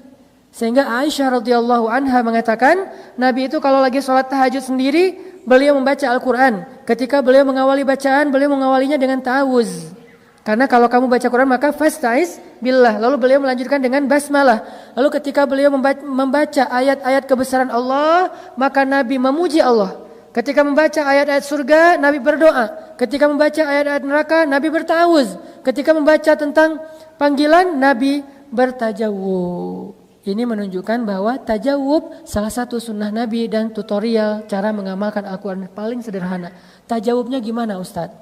Sehingga Aisyah radhiyallahu anha mengatakan, Nabi itu kalau lagi sholat tahajud sendiri, beliau membaca Al-Quran. Ketika beliau mengawali bacaan, beliau mengawalinya dengan ta'awuz. Karena kalau kamu baca Quran maka fasta'iz billah. Lalu beliau melanjutkan dengan basmalah. Lalu ketika beliau membaca ayat-ayat kebesaran Allah, maka Nabi memuji Allah. Ketika membaca ayat-ayat surga, Nabi berdoa. Ketika membaca ayat-ayat neraka, Nabi berta'awuz. Ketika membaca tentang panggilan, Nabi bertajawub. Ini menunjukkan bahwa tajawub salah satu sunnah Nabi dan tutorial cara mengamalkan Al-Quran paling sederhana. Tajawubnya gimana Ustadz?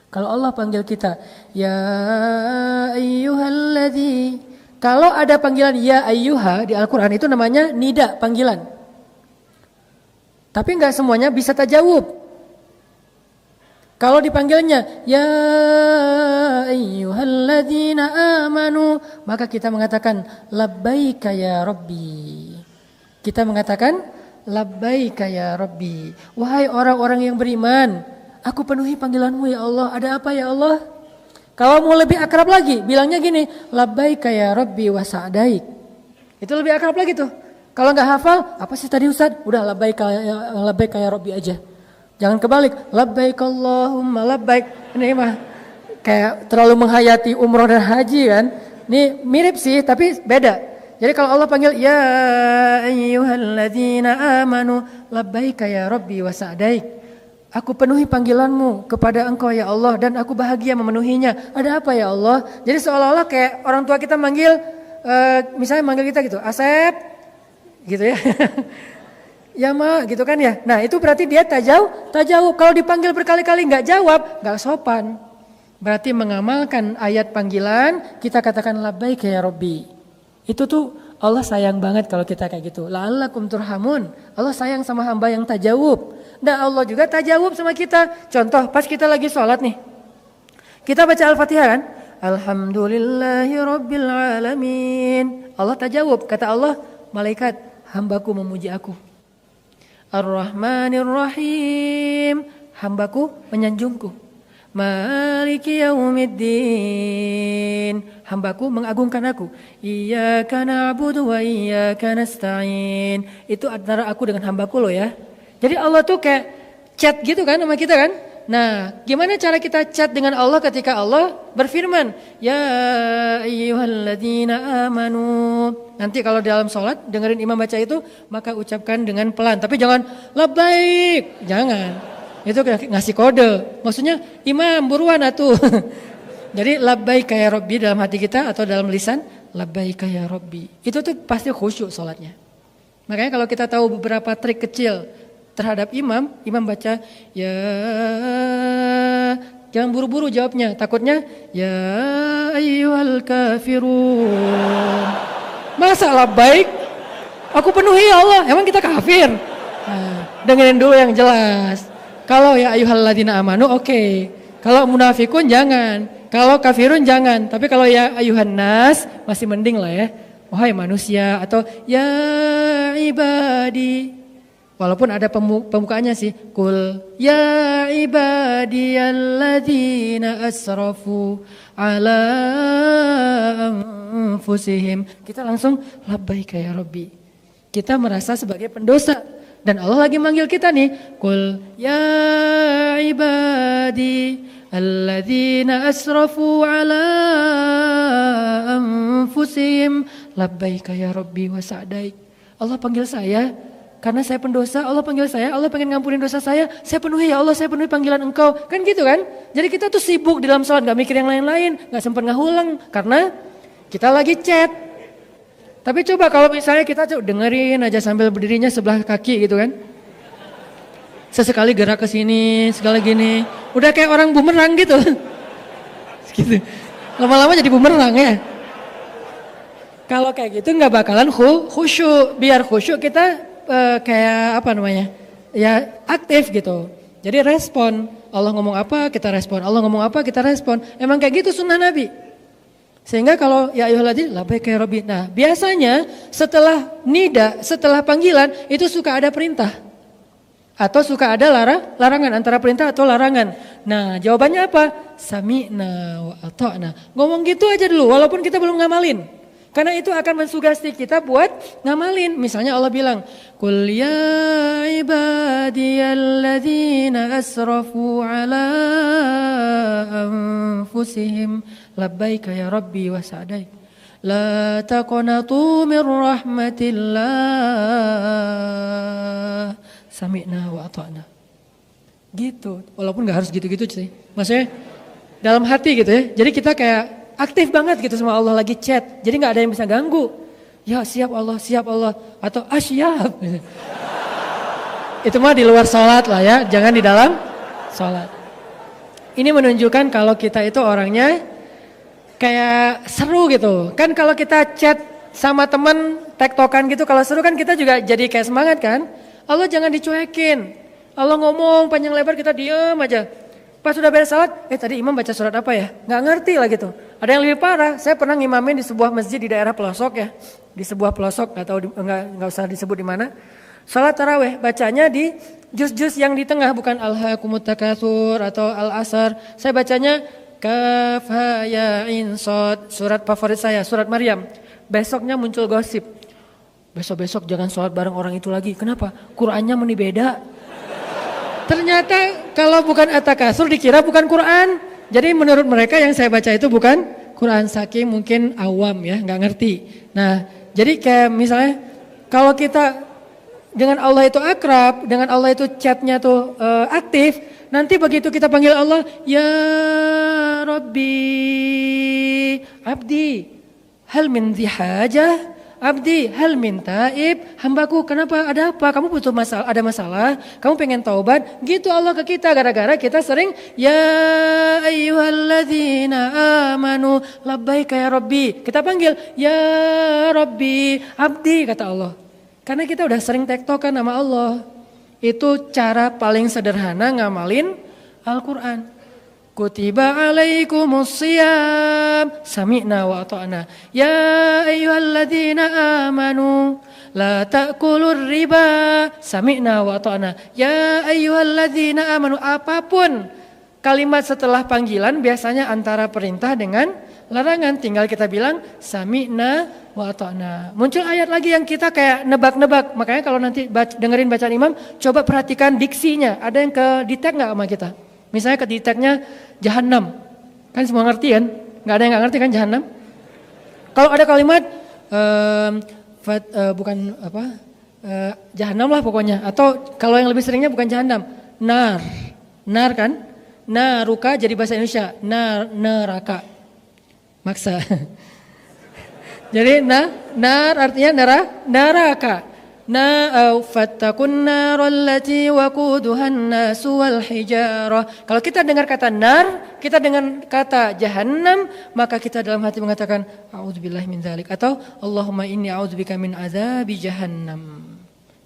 Kalau Allah panggil kita, ya ayyuhalladzi. Kalau ada panggilan ya ayyuha di Al-Quran itu namanya nida, panggilan. Tapi enggak semuanya bisa tajawub. Kalau dipanggilnya ya ayyuhalladzina amanu, maka kita mengatakan labbaika ya rabbi. Kita mengatakan labbaika ya rabbi. Wahai orang-orang yang beriman, aku penuhi panggilanmu ya Allah. Ada apa ya Allah? Kalau mau lebih akrab lagi, bilangnya gini, labbaika ya rabbi wa sa'daik. Itu lebih akrab lagi tuh. Kalau enggak hafal, apa sih tadi Ustaz? Udah labbaika ya rabbi aja. Jangan kebalik, labbaik Allahumma labbaik. Ini mah kayak terlalu menghayati umroh dan haji kan. Ini mirip sih tapi beda. Jadi kalau Allah panggil ya ayyuhalladzina amanu labbaika ya rabbi wa sa'daik. Aku penuhi panggilanmu kepada engkau ya Allah dan aku bahagia memenuhinya. Ada apa ya Allah? Jadi seolah-olah kayak orang tua kita manggil, misalnya manggil kita gitu, Asep, gitu ya. Ya ma, gitu kan ya. Nah itu berarti dia tajawub. Kalau dipanggil berkali-kali nggak jawab, nggak sopan. Berarti mengamalkan ayat panggilan, kita katakan labbaik ya Rabbi. Itu tuh Allah sayang banget kalau kita kayak gitu. La'allakum turhamun. Allah sayang sama hamba yang tajawub. Dan Allah juga tajawub sama kita. Contoh pas kita lagi sholat nih. Kita baca Al-Fatihah kan. Alhamdulillahi Rabbil Alamin. Allah tajawub. Kata Allah, malaikat hambaku memuji aku. Ar-Rahmanir Rahim, hambaku menyanjungku. Maliki yaumiddin, hambaku mengagungkan aku. Iyyaka na'budu wa iyyaka nasta'in. Itu antara aku dengan hambaku loh ya. Jadi Allah tuh kayak chat gitu kan sama kita kan. Nah gimana cara kita chat dengan Allah ketika Allah berfirman ya ayyuhalladzina amanu. Nanti kalau dalam sholat dengerin imam baca itu, maka ucapkan dengan pelan. Tapi jangan labbaik, jangan. Itu ngasih kode. Maksudnya imam buruan atuh. Jadi labbaik ya Rabbi dalam hati kita atau dalam lisan labbaik ya Rabbi. Itu tuh pasti khusyuk sholatnya. Makanya kalau kita tahu beberapa trik kecil terhadap imam baca ya, jangan buru-buru jawabnya. Takutnya ya ayyuhal kafirun. Masa labbaik? Aku penuhi ya Allah, emang kita kafir? Nah, dengerin dulu yang jelas. Kalau ya ayyuhalladzina amanu oke. Kalau munafikun jangan. Kalau kafirun jangan. Tapi kalau ya ayyuhan nas masih mending lah ya. Wahai manusia atau ya ibadi. Walaupun ada pembukaannya sih. Kul ya ibadiyalladzina asrafu ala anfusihim. Kita langsung labbaika ya Rabbi. Kita merasa sebagai pendosa dan Allah lagi manggil kita nih. Qul ya ibadi alladzina asrafu ala anfusihim labbaika ya Rabbi wa sa'daik. Allah panggil saya karena saya pendosa, Allah panggil saya, Allah pengen ngampunin dosa saya penuhi ya Allah, saya penuhi panggilan engkau. Kan gitu kan? Jadi kita tuh sibuk di dalam sholat, gak mikir yang lain-lain, gak sempat ngahulang karena kita lagi chat. Tapi coba kalau misalnya kita dengerin aja sambil berdirinya sebelah kaki gitu kan. Sesekali gerak ke sini, sekali gini. Udah kayak orang bumerang gitu. Gitu. Lama-lama jadi bumerang ya. Kalau kayak gitu gak bakalan khusyuk. Biar khusyuk kita kayak apa namanya? Ya aktif gitu. Jadi respon. Allah ngomong apa kita respon. Allah ngomong apa kita respon. Emang kayak gitu sunnah Nabi. Sehingga kalau ya ayyuhalladzina labbaik ya Rabbi. Nah, biasanya setelah nida, setelah panggilan itu suka ada perintah. Atau suka ada larangan antara perintah atau larangan. Nah jawabannya apa? Sami'na wa ata'na. Ngomong gitu aja dulu walaupun kita belum ngamalin. Karena itu akan mensugesti kita buat ngamalin. Misalnya Allah bilang, Qul ya ibadiyalladzina asrafu ala anfusihim labbaika ya rabbi wa sa'daik. La taqnatu min rahmatillah. Sami'na wa ata'na. Gitu. Walaupun gak harus gitu-gitu sih. Maksudnya dalam hati gitu ya. Jadi kita kayak aktif banget gitu sama Allah lagi chat. Jadi gak ada yang bisa ganggu. Ya siap Allah, siap Allah. Atau siap. Itu mah di luar sholat lah ya. Jangan di dalam sholat. Ini menunjukkan kalau kita itu orangnya kayak seru gitu. Kan kalau kita chat sama teman tektokan gitu. Kalau seru kan kita juga jadi kayak semangat kan. Allah jangan dicuekin. Allah ngomong panjang lebar kita diem aja. Pas sudah beres salat, tadi imam baca surat apa ya? Nggak ngerti lah gitu. Ada yang lebih parah, saya pernah ngimamin di sebuah masjid di daerah pelosok ya. Di sebuah pelosok, nggak usah disebut di mana. Salat tarawih, bacanya di juz-juz yang di tengah, bukan Alhaakumut Takatsur atau Al-Asr. Saya bacanya Kaf Ha Ya Ain Shad, surat favorit saya, surat Maryam. Besoknya muncul gosip. Besok-besok jangan sholat bareng orang itu lagi. Kenapa? Qurannya meni beda. Ternyata kalau bukan At-Takatsur dikira bukan Quran. Jadi menurut mereka yang saya baca itu bukan Quran, saking mungkin awam ya, nggak ngerti. Nah, jadi kayak misalnya kalau kita dengan Allah itu akrab, dengan Allah itu chatnya tuh aktif, nanti begitu kita panggil Allah, Ya Rabbi, Abdi, hal min dhihajah, Abdi, hal min taib, hambaku kenapa, ada apa, kamu butuh masalah, ada masalah, kamu pengen taubat, gitu Allah ke kita, gara-gara kita sering, Ya ayyuhalladzina amanu, labbaika ya Rabbi, kita panggil, Ya Rabbi, Abdi, kata Allah. Karena kita udah sering tektokan nama Allah. Itu cara paling sederhana ngamalin Al-Quran. Kutiba alaikumus siyam, sami'na wa ata'na. Ya ayyuhalladzina amanu, la ta'kulur riba, sami'na wa ata'na. Ya ayyuhalladzina amanu, apapun kalimat setelah panggilan biasanya antara perintah dengan larangan, tinggal kita bilang sami'na wa ata'na. Muncul ayat lagi yang kita kayak nebak-nebak. Makanya kalau nanti dengerin bacaan imam, coba perhatikan diksinya. Ada yang ke detect nggak sama kita? Misalnya ke detectnya Jahannam. Kan semua ngerti kan? Nggak ada yang nggak ngerti kan Jahannam? Kalau ada kalimat bukan apa? Jahannam lah pokoknya. Atau kalau yang lebih seringnya bukan Jahannam, nar. Nar kan? Naruka jadi bahasa Indonesia. Neraka. Maksa. Jadi nar artinya neraka. Fattakun narallati waquduhan nasu wal hijarah. Kalau kita dengar kata nar, kita dengan kata jahannam, maka kita dalam hati mengatakan a'udzubillahi min dzalik atau Allahumma inni a'udzubika min azabi jahannam.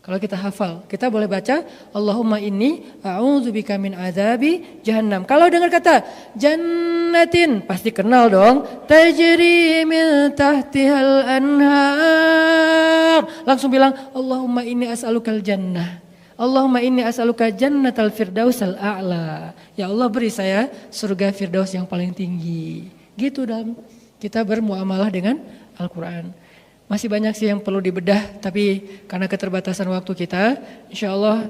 Kalau kita hafal, kita boleh baca Allahumma inni a'udzubika min azabi jahannam. Kalau dengar kata jannatin, pasti kenal dong. Tajri min tahtihal anhar. Langsung bilang Allahumma inni as'alukal jannah. Allahumma inni as'aluka jannatal firdausal a'la. Ya Allah beri saya surga firdaus yang paling tinggi. Gitu dalam kita bermuamalah dengan Al-Quran. Masih banyak sih yang perlu dibedah, tapi karena keterbatasan waktu kita, insya Allah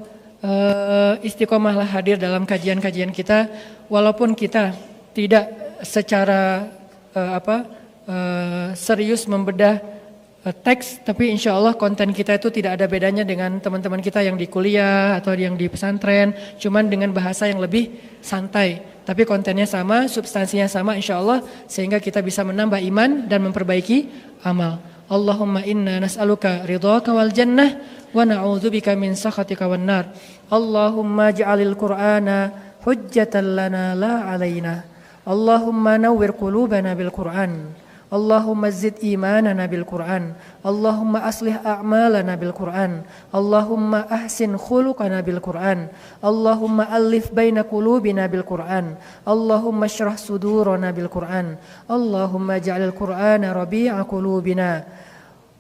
istiqomahlah hadir dalam kajian-kajian kita, walaupun kita tidak secara serius membedah teks, tapi insya Allah konten kita itu tidak ada bedanya dengan teman-teman kita yang di kuliah atau yang di pesantren, cuman dengan bahasa yang lebih santai. Tapi kontennya sama, substansinya sama insya Allah, sehingga kita bisa menambah iman dan memperbaiki amal. Allahumma inna nas'aluka ridhaka wal jannah wa na'udzubika min sakhatika wan nar. Allahumma ij'alil Qur'ana hujjatan lana la 'alaina. Allahumma nawwir qulubana bil Qur'an. Allahumma zid imanana bil Qur'an. Allahumma aslih a'malana bil Qur'an. Allahumma ahsin khuluqana bil Qur'an. Allahumma alif baina qulubina bil Qur'an. Allahumma shrah sudurana bil Qur'an. Allahumma ja'alil Qur'ana rabi'a qulubina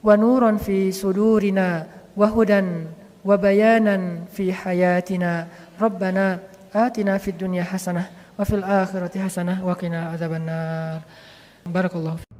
wa nuran fi sudurina wa hudan wa bayanan fi hayatina. Rabbana atina fid dunya hasanah wa fil akhirati hasanah wa qina adzabannar. Barakallahu